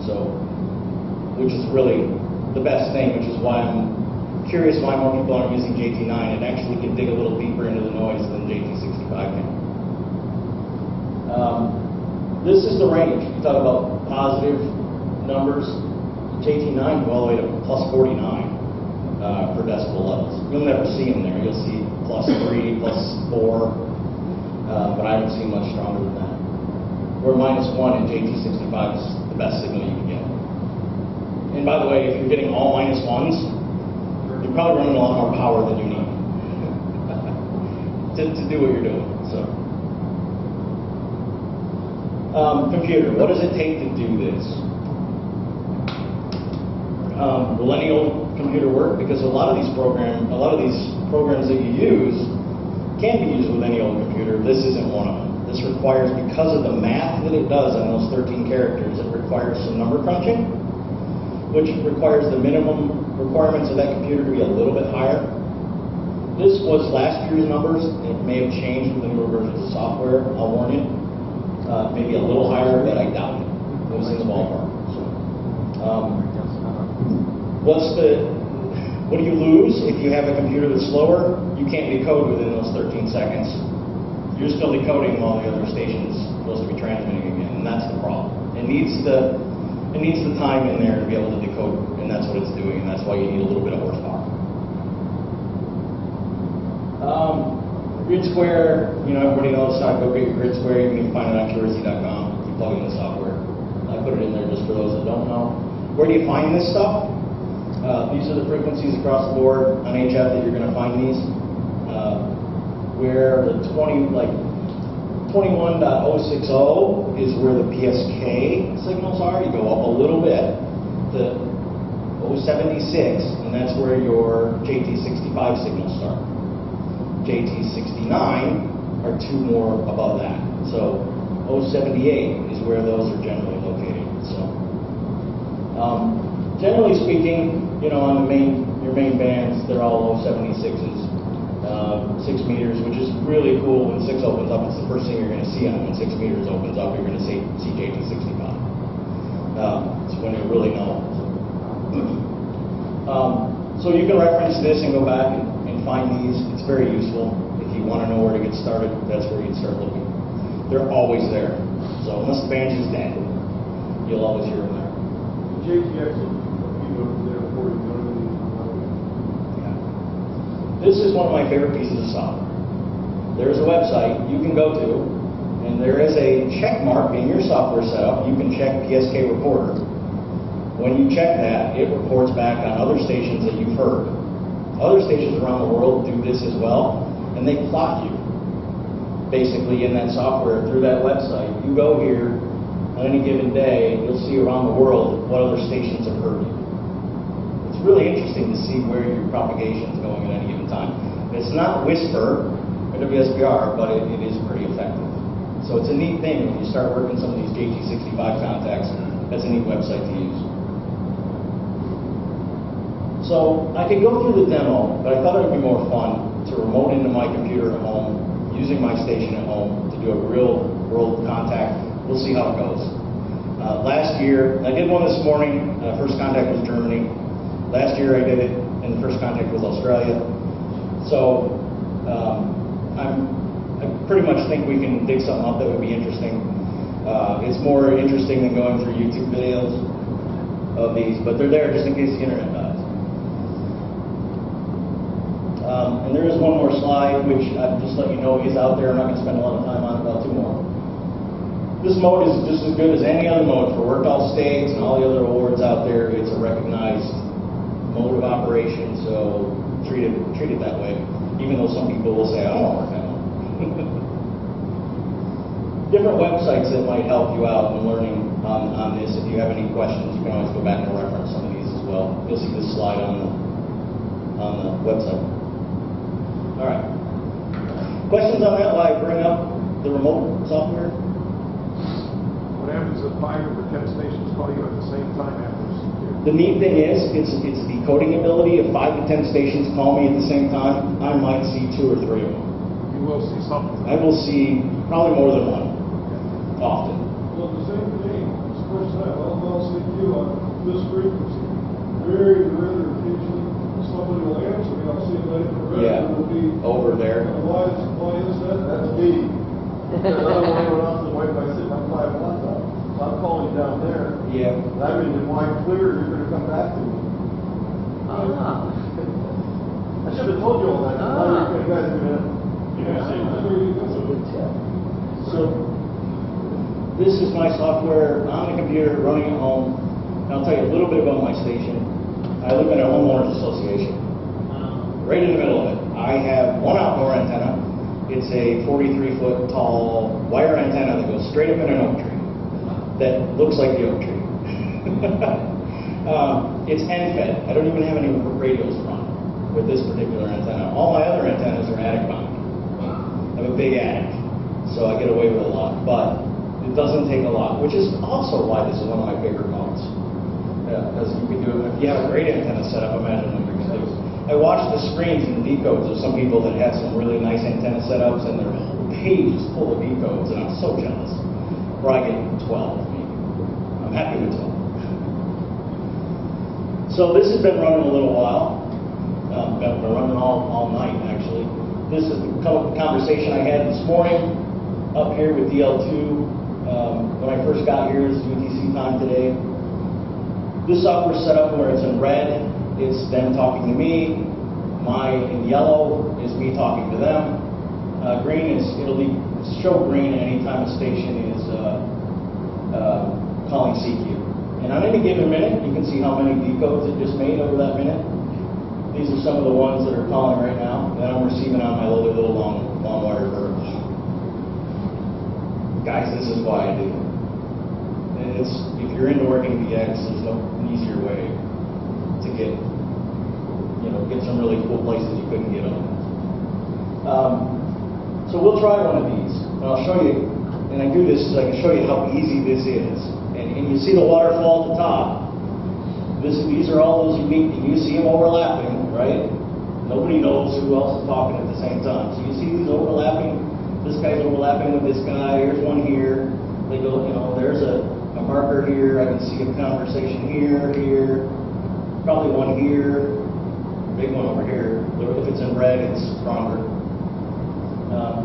so which is really the best thing, which is why I'm curious why more people aren't using JT9. It actually can dig a little deeper into the noise than JT65 can. This is the range. You talk about positive numbers. JT9 go all the way to +49 per decibel levels. You'll never see them there. You'll see +3, +4, but I haven't seen much stronger than that. Where -1 in JT65 is the best signal you can get. And by the way, if you're getting all -1s, you're probably running a lot more power than you need to do what you're doing. So, computer, what does it take to do this? Will any old computer work? Because a lot of these programs that you use can be used with any old computer. This isn't one of them. This requires, because of the math that it does on those 13 characters, it requires some number crunching, which requires the minimum requirements of that computer to be a little bit higher. This was last year's numbers. It may have changed with the newer versions of software, I'll warn you. Maybe a little higher, but I doubt it. It was in the ballpark. So, what do you lose if you have a computer that's slower? You can't decode within those 13 seconds. You're still decoding while the other station's supposed to be transmitting again, and that's the problem. It needs the time in there to be able to decode, and that's what it's doing, and that's why you need a little bit of horsepower. Grid Square, everybody knows how to go get your Grid Square. You can find it on Curacy.com. You plug in the software. I put it in there just for those that don't know. Where do you find this stuff? These are the frequencies across the board on HF that you're going to find these. Where the 21.060 is where the PSK signals are. You go up a little bit to 076, and that's where your JT65 signals start. JT69 are two more above that. So 078 is where those are generally located. So generally speaking, on your main bands, they're all 076s. 6 meters, which is really cool. When 6 opens up, it's the first thing you're going to see on it. When 6 meters opens up, you're going to see JT65. It's when you really know. So you can reference this and go back and find these. It's very useful. If you want to know where to get started, that's where you'd start looking. They're always there. So unless the banjo's dead, you'll always hear them there. JTX will be over there for you, you know, This is one of my favorite pieces of software. There's a website you can go to, and there is a check mark in your software setup. You can check PSK Reporter. When you check that, it reports back on other stations that you've heard. Other stations around the world do this as well, and they plot you basically in that software through that website. You go here on any given day, you'll see around the world what other stations have heard you. It's really interesting to see where your propagation is going at any given time. It's not Whisper or WSPR, but it is pretty effective. So it's a neat thing when you start working some of these JT65 contacts. That's a neat website to use. So I could go through the demo, but I thought it would be more fun to remote into my computer at home, using my station at home to do a real world contact. We'll see how it goes. Last year, I did one this morning. First contact was Germany. Last year I did it, and the first contact was Australia. So I pretty much think we can dig something up that would be interesting. It's more interesting than going through YouTube videos of these, but they're there just in case the internet dies. And there is one more slide, which I'll just let you know is out there. I'm not going to spend a lot of time on it, about two more. This mode is just as good as any other mode for worked all states and all the other awards out there. It's a recognized mode of operation, so treat it that way. Even though some people will say, I don't want to work that mode. Different websites that might help you out in learning on this. If you have any questions, you can always go back and reference some of these as well. You'll see this slide on the website. All right. Questions on that while I bring up the remote software? What happens if 5 or 10 stations call you at the same time after security? The neat thing is, it's decoding ability. If 5 to 10 stations call me at the same time, I might see 2 or 3 of them. You will see something. I will see probably more than one, often. Well, the same thing, it's the first time, I'll say to you on this frequency, very rare occasion, somebody will answer me, I'll see a light for red, Yeah, it'll be. over there. Why is that? That's me. Because I don't want to run off the Wi-Fi sitting on 5.1 though. So I'm calling down there. Yeah. And I mean, when I'm clear, you're going to come back to me. I should have told you all that. Now you guys are going to. That's a good tip. So this is my software on the computer running at home. And I'll tell you a little bit about my station. I live in a homeowners association. Right in the middle of it. I have one outdoor antenna. It's a 43-foot tall wire antenna that goes straight up in an oak tree that looks like the oak tree. It's end-fed. I don't even have any radios run with this particular antenna. All my other antennas are attic mounted. I have a big attic, so I get away with a lot, but it doesn't take a lot, which is also why this is one of my favorite modes. Because you can do it, if you have a great antenna set up, imagine what you can do. I watched the screens and the decodes of some people that had some really nice antenna setups, and their whole page is full of decodes, and I'm so jealous. Or I get 12, maybe. I'm happy with 12. So this has been running a little while. Been running all night, actually. This is the conversation I had this morning up here with DL2 when I first got here. Is UTC time today. This software is set up where it's in red. It's them talking to me. In yellow is me talking to them. Green is, it'll show green anytime a station is calling CQ. And on any given minute, you can see how many decodes it just made over that minute. These are some of the ones that are calling right now that I'm receiving on my little long wire verb. Guys, this is why I do it. If you're into working VX, there's no easier way to get some really cool places you couldn't get on. So we'll try one of these, and I'll show you, and I do this so I can show you how easy this is. And you see the waterfall at the top. These are all those unique, and you see them overlapping, right? Nobody knows who else is talking at the same time. So you see these overlapping, this guy's overlapping with this guy, here's one here. They go, there's a marker here, I can see a conversation here, probably one here, big one over here. If it's in red, it's stronger.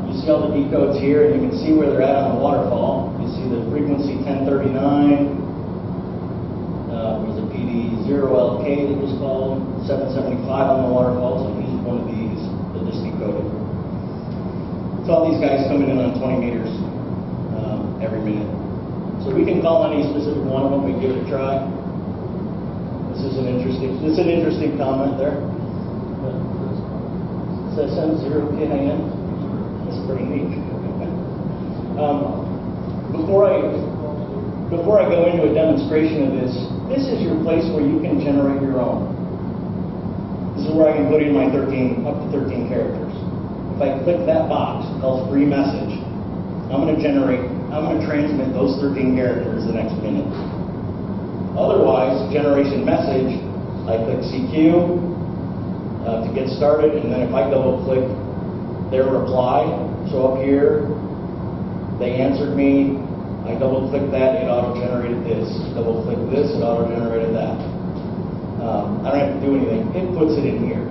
You see all the decodes here, and you can see where they're at on the waterfall. You see the frequency 1039, There was a PD0LK that was called, 775 on the waterfall, so I used one of these that just decoded. So all these guys coming in on 20 meters every minute. So we can call any specific one of them and give it a try. This is an interesting comment there. It says send 0KIN. That's pretty neat. Before I go into a demonstration of this is your place where you can generate your own. This is where I can put in my up to 13 characters. If I click that box called free message, I'm going to transmit those 13 characters the next minute. Otherwise, generation message, I click CQ to get started, and then if I double click their reply, so up here, they answered me, I double click that, it auto-generated this. Double click this, it auto-generated that. I don't have to do anything, it puts it in here.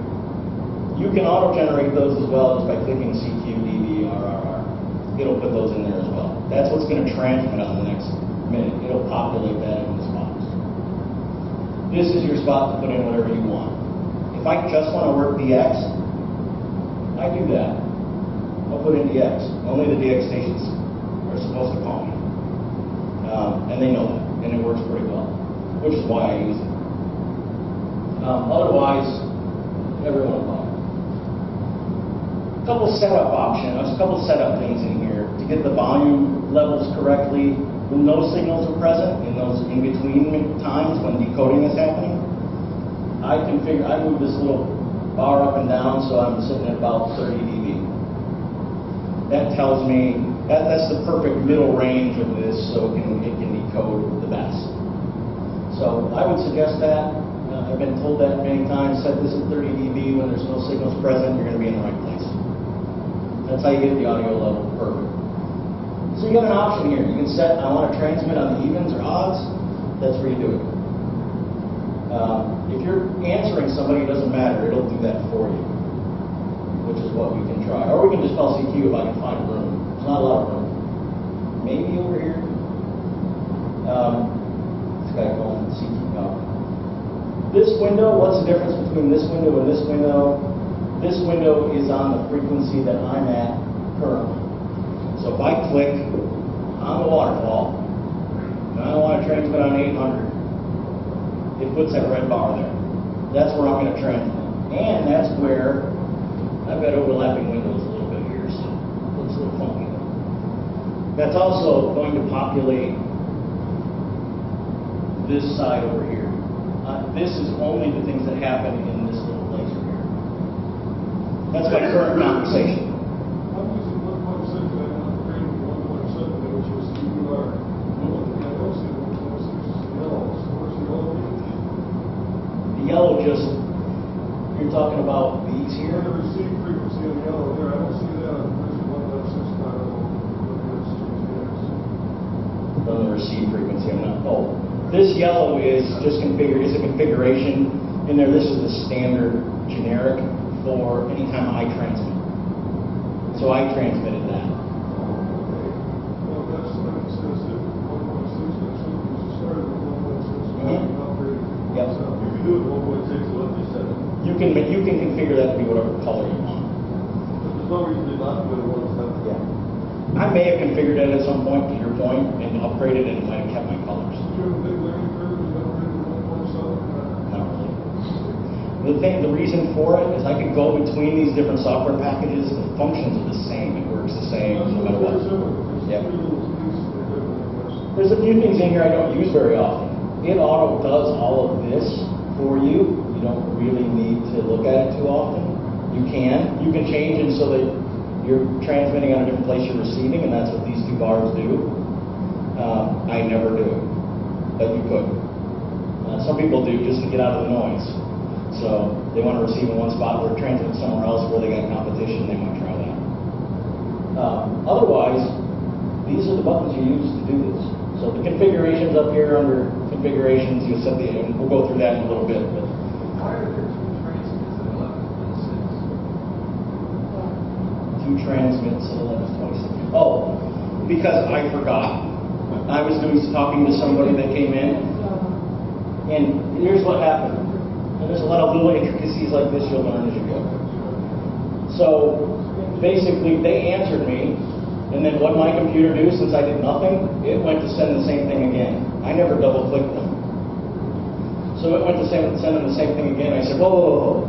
You can auto-generate those as well just by clicking CQ, DB, RRR. It'll put those in there as well. That's what's going to transmit on the next minute. It'll populate that in this box. This is your spot to put in whatever you want. If I just want to work DX, I do that. I'll put in DX. Only the DX stations are supposed to call me. And they know that. And it works pretty well, which is why I use it. Otherwise, everyone will. A couple setup things in here to get the volume levels correctly when no signals are present in those in-between times when decoding is happening. I move this little bar up and down so I'm sitting at about 30 dB. That tells me that's the perfect middle range of this, so it can decode the best. So I would suggest that. I've been told that many times. Set this at 30 dB when there's no signals present. You're going to be in the right place. That's how you get the audio level perfect. So you have an option here. You can set, I want to transmit on the evens or odds. That's where you do it. If you're answering somebody, it doesn't matter. It'll do that for you, which is what we can try. Or we can just call CQ if I can find a room. There's not a lot of room. Maybe over here. This guy calling CQ. This window, what's the difference between this window and this window? This window is on the frequency that I'm at currently. So if I click on the waterfall, and I want to transmit on 800, it puts that red bar there. That's where I'm going to transmit. And that's where I've got overlapping windows a little bit here, so it looks a little funky. That's also going to populate this side over here. This is only the things that happen in this little place right here. That's my current conversation. I'm using 1.6, and I'm upgrading to 1.7, which is TMRA. I don't see 1.6 is yellow. So where's the yellow? The yellow just, you're talking about these here? The receive frequency of the yellow there, I don't see that on version 1.6. On the receive frequency, I'm not. Oh, this yellow is just a configuration in there. This is the standard generic for anytime I transmit. So I transmitted that. Well, that's like it says that 1.6, that's what you started with 1.6, Mhm. upgraded. Yep. So you can do it with 1.6, so what they said. You can configure that to be whatever color you want. But there's no reason to not do it at 1.7. Yeah. I may have configured it at some point, to your point, and upgraded it, and might have kept my colors. Do you have a big learning curve as you upgrade to 1.7? Not really. The reason for it is I could go between these different software packages. The functions are the same. It works the same no matter what. Yep. There's a few things in here I don't use very often. It auto does all of this for you. You don't really need to look at it too often. You can change it so that you're transmitting on a different place you're receiving, and that's what these two bars do. I never do it, but you could. Some people do just to get out of the noise. So they want to receive in one spot or transmit somewhere else where they got competition, they might try that. Otherwise, these are the buttons you use to do this. So the configurations up here under configurations, you'll set and we'll go through that in a little bit. But Why are there two transmitters at 11.6? two transmits at 11:26. Oh, because I forgot. I was talking to somebody that came in. And here's what happened. And there's a lot of little intricacies like this you'll learn as you go. So basically, they answered me, and then what my computer do, since I did nothing, it went to send the same thing again. I never double-clicked them. So it went to send them the same thing again. I said, whoa, whoa, whoa.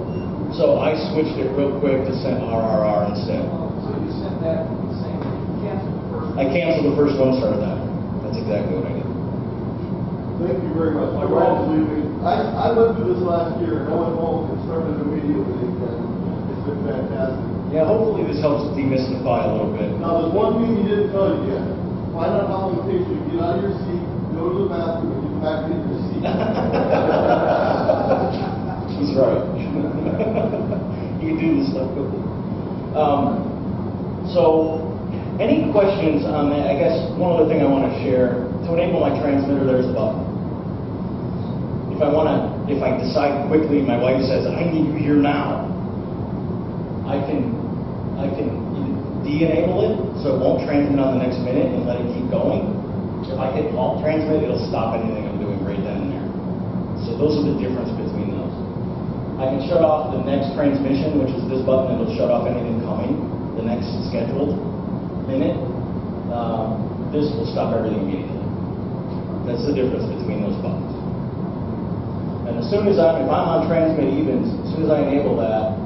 So I switched it real quick to send RRR instead. So you sent that saying you canceled the first one? I canceled the first one, started that. That's exactly what I did. Thank you very much. My wife's leaving. I went through this last year, and I went home and started immediately, and it's been fantastic. Yeah, hopefully this helps demystify a little bit. Now, there's one thing he didn't tell you yet. Find out how long it takes you to get out of your seat, go to the bathroom, and get back into your seat. He's right. You can do this stuff quickly. So, any questions on that? I guess one other thing I want to share. To enable my transmitter, there's a button. If I decide quickly, my wife says, I need you here now, I can de-enable it so it won't transmit on the next minute and let it keep going. If I hit halt transmit, it'll stop anything I'm doing right then and there. So those are the difference between those. I can shut off the next transmission, which is this button. It'll shut off anything coming, the next scheduled minute. This will stop everything immediately. That's the difference between those buttons. And as soon as if I'm on transmit evens, as soon as I enable that,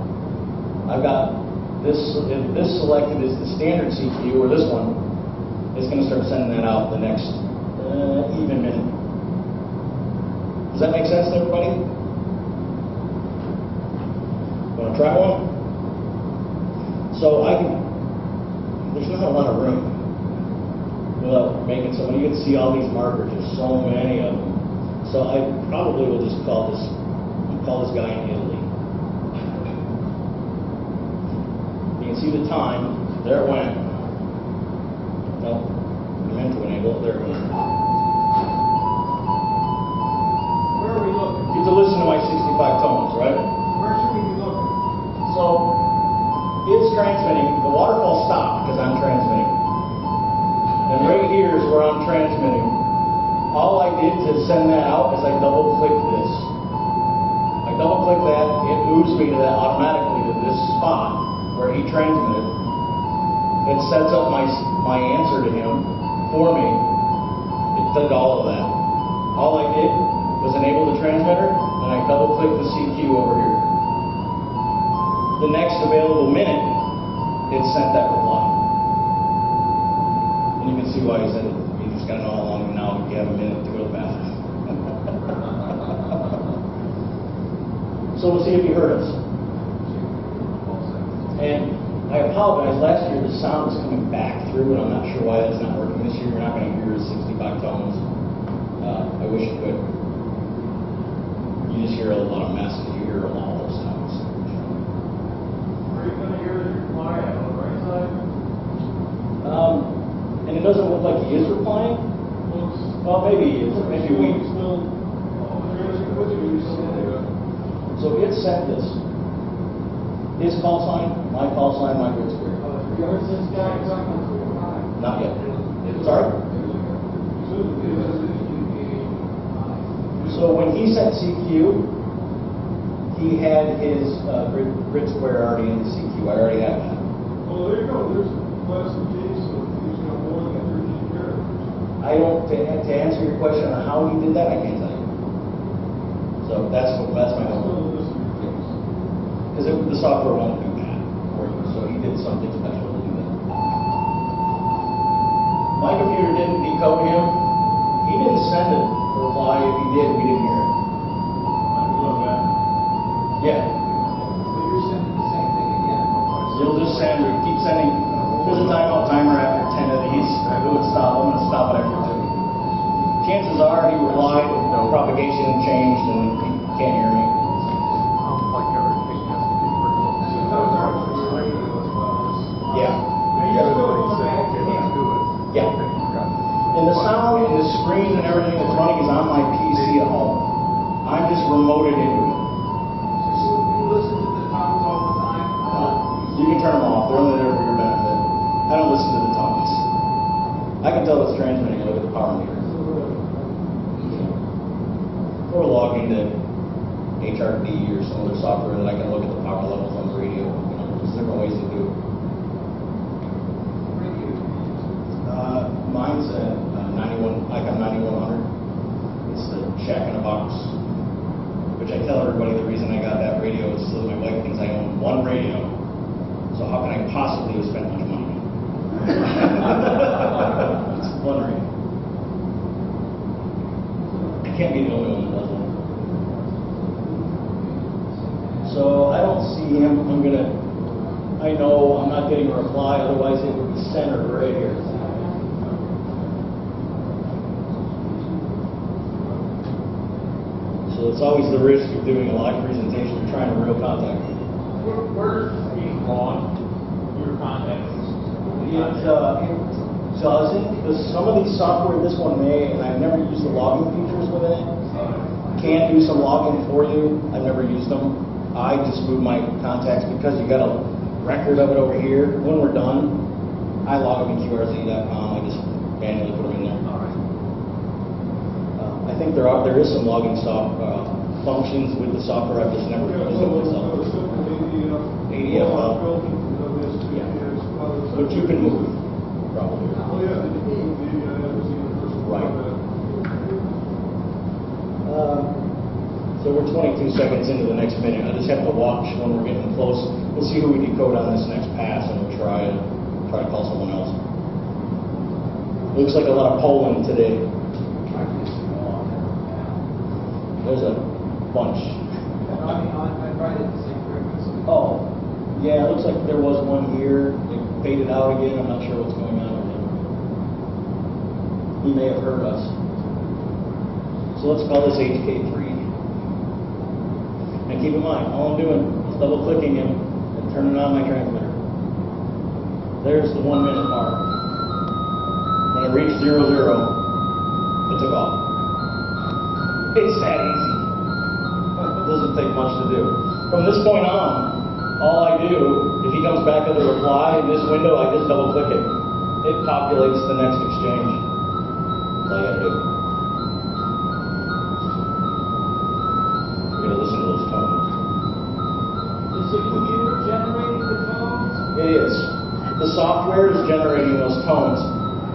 I've got this, if this selected is the standard CPU, or this one, it's going to start sending that out the next even minute. Does that make sense to everybody? Want to try one? So there's not a lot of room without making so many. You can see all these markers, there's so many of them. So I probably will just call this guy in Italy. You can see the time. There it went. No, I meant to enable it. There it went. Where are we looking? You have to listen to my 65 tones, right? Where should we be looking? So it's transmitting. The waterfall stopped because I'm transmitting. And right here is where I'm transmitting. All I did to send that out is I double-clicked this. I double-click that, it moves me to that automatically to this spot where he transmitted. It sets up my answer to him for me. It did all of that. All I did was enable the transmitter, and I double-clicked the CQ over here. The next available minute, it sent that reply. And you can see why he said it. You just got to know how long now if you have a minute to go to the bathroom. So we'll see if you heard us. And I apologize, last year the sound was coming back through, and I'm not sure why that's not working. This year you're not going to hear 65 tones. I wish you could. You just hear a lot of mess, you hear all those sounds. Are you going to hear the reply on the right side? And it doesn't look like he is replying. Well, maybe he is. Maybe we. So it sent this. His call sign, my call sign, my grid square. Not yet. Sorry? So when he sent CQ, he had his grid square already in the CQ. I already have that. Well, there you go. There's less than case, so he's got more than 13 characters. I don't, to answer your question on how he did that, I can't tell you. So that's my homework. Because the software won't do that for you, so he did something special to do that. My computer didn't decode him. He didn't send a reply. If he did, we didn't hear it. Yeah. So you're sending the same thing again? You'll just keep sending. There's a timeout timer after 10 of these. It would stop. I'm going to stop it after 2. Chances are he replied, propagation changed, and he can't hear me. Yeah. Yeah. And the sound and the screen and everything that's running is on my PC at home. I'm just remoted into it. So you listen to the tones all the time? You can turn them off. They're only there for your benefit. I don't listen to the tones. I can tell it's transmitting. I look at the power meter. or log into HRD or some other software that I can look at the power levels on the radio. There's different ways to do it. Mine's a 91, Icon 9100. It's the Shack in a Box, which I tell everybody the reason I got that radio is so that my wife thinks I own one radio. So how can I possibly have spent much money? It's one radio. I can't be the only one that does one. So I don't see him. I know I'm not getting a reply, otherwise it would be centered right here. So it's always the risk of doing a live presentation or trying to real contact. Where's being drawn your contacts? It doesn't. Some of these software, this one may, and I've never used the logging features within it. Can do some logging for you. I've never used them. I just move my contacts because you got a record of it over here. When we're done, I log them in QRZ.com. I just manually put them in there. I think there is some logging functions with the software. I've just never used them myself. ADF file. Yeah. Which you can move, probably. Right. So we're 22 seconds into the next minute. I just have to watch when we're getting close. We'll see who we decode on this next pass, and we'll try to call someone else. Looks like a lot of polling today. There's a bunch. Oh, yeah, it looks like there was one here. It faded out again. I'm not sure what's going on with him. He may have heard us. So let's call this HK3. And keep in mind, all I'm doing is double clicking him and turning on my transmitter. There's the 1 minute mark. When it reached 00, it took off. It's that easy. It doesn't take much to do. From this point on, all I do, if he comes back with a reply in this window, I just double click it. It populates the next exchange. That's all you gotta do. We're gonna listen to those tones. Is the computer generating the tones? It is. The software is generating those tones,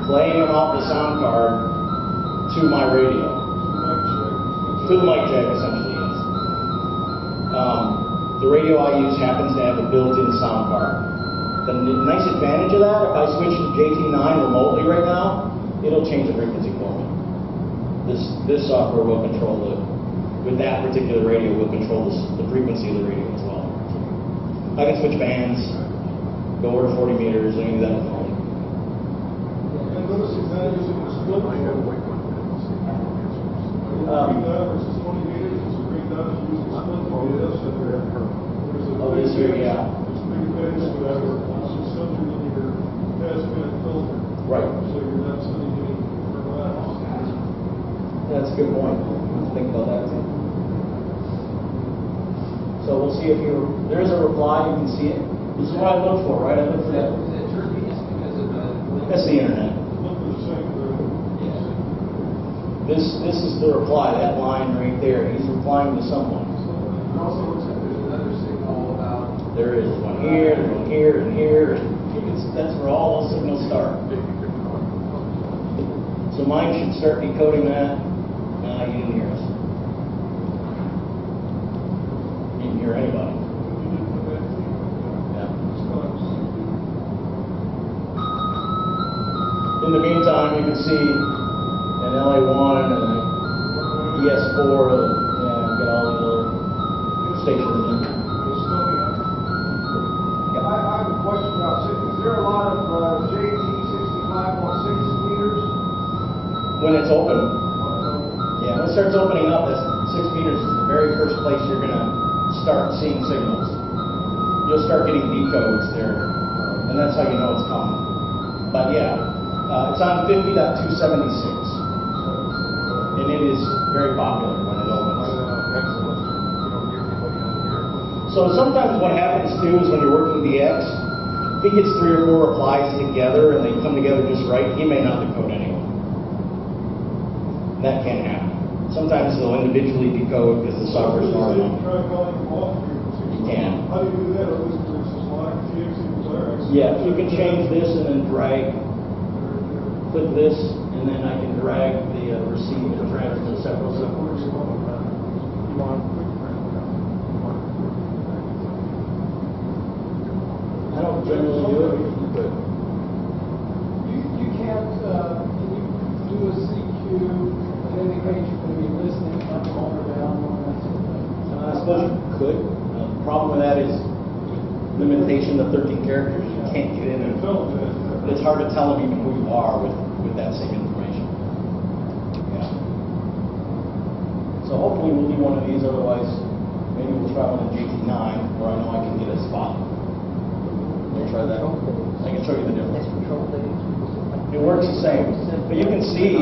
playing them off the sound card to my radio. To the mic jack, essentially, yes. The radio I use happens to have a built-in sound card. The nice advantage of that, if I switch to JT9 remotely right now, it'll change the frequency for me. This software will control with that particular radio, will control the frequency of the radio as well. I can switch bands, go over to 40 meters, any of that with phone. And notice he's not using the split mode. Versus 20 meters, it's a great dot to use the split mode. Oh, this here, yeah. There's a big advantage to that, where it's just something in your passband filter. Right. So you're not sending any verbals. That's a good point. Let's think about that too. So we'll see if there's a reply, you can see it. This is what I look for, right? I look for that. That's the internet. Look for the same thing. Yeah. This is the reply, that line right there. He's replying to someone. It also looks like there's another signal about. There is one here, there's one here, and here. That's where all those signals start. So mine should start decoding that. Nah, you didn't hear us. You didn't hear anybody. Yeah. In the meantime, you can see an LA1 and an ES4, get all the other stations in. I have a question about, is there a lot of JT65 on 6 meters? When it's open. Yeah, when it starts opening up, that's 6 meters is the very first place you're going to start seeing signals. You'll start getting decodes there, and that's how you know it's coming. But yeah, it's on 50.276, and it is very popular when it opens. So sometimes what happens too is when you're working DX, if he gets 3 or 4 replies together and they come together just right, he may not decode anyone. That can happen. Sometimes they'll individually decode because the software's hard Say, enough. try calling them off frequencies. You can. How do you do that? Or this is like TX65. Yeah, you can change this and then drag, click this, and then I can drag the receive and transfer to several subwords. You want quick print? I don't generally do it, but You can't, can you do a CQ that indicates you're going to be listening up or down or that sort of thing? I suppose you could. The problem with that is limitation to 13 characters. You can't get in and it's hard to tell them even who you are with that same information. Yeah. So hopefully we'll do one of these, otherwise maybe we'll try one in JT9 where I know I can get a spot. We'll try that. I can show you the difference. It works the same, but you can see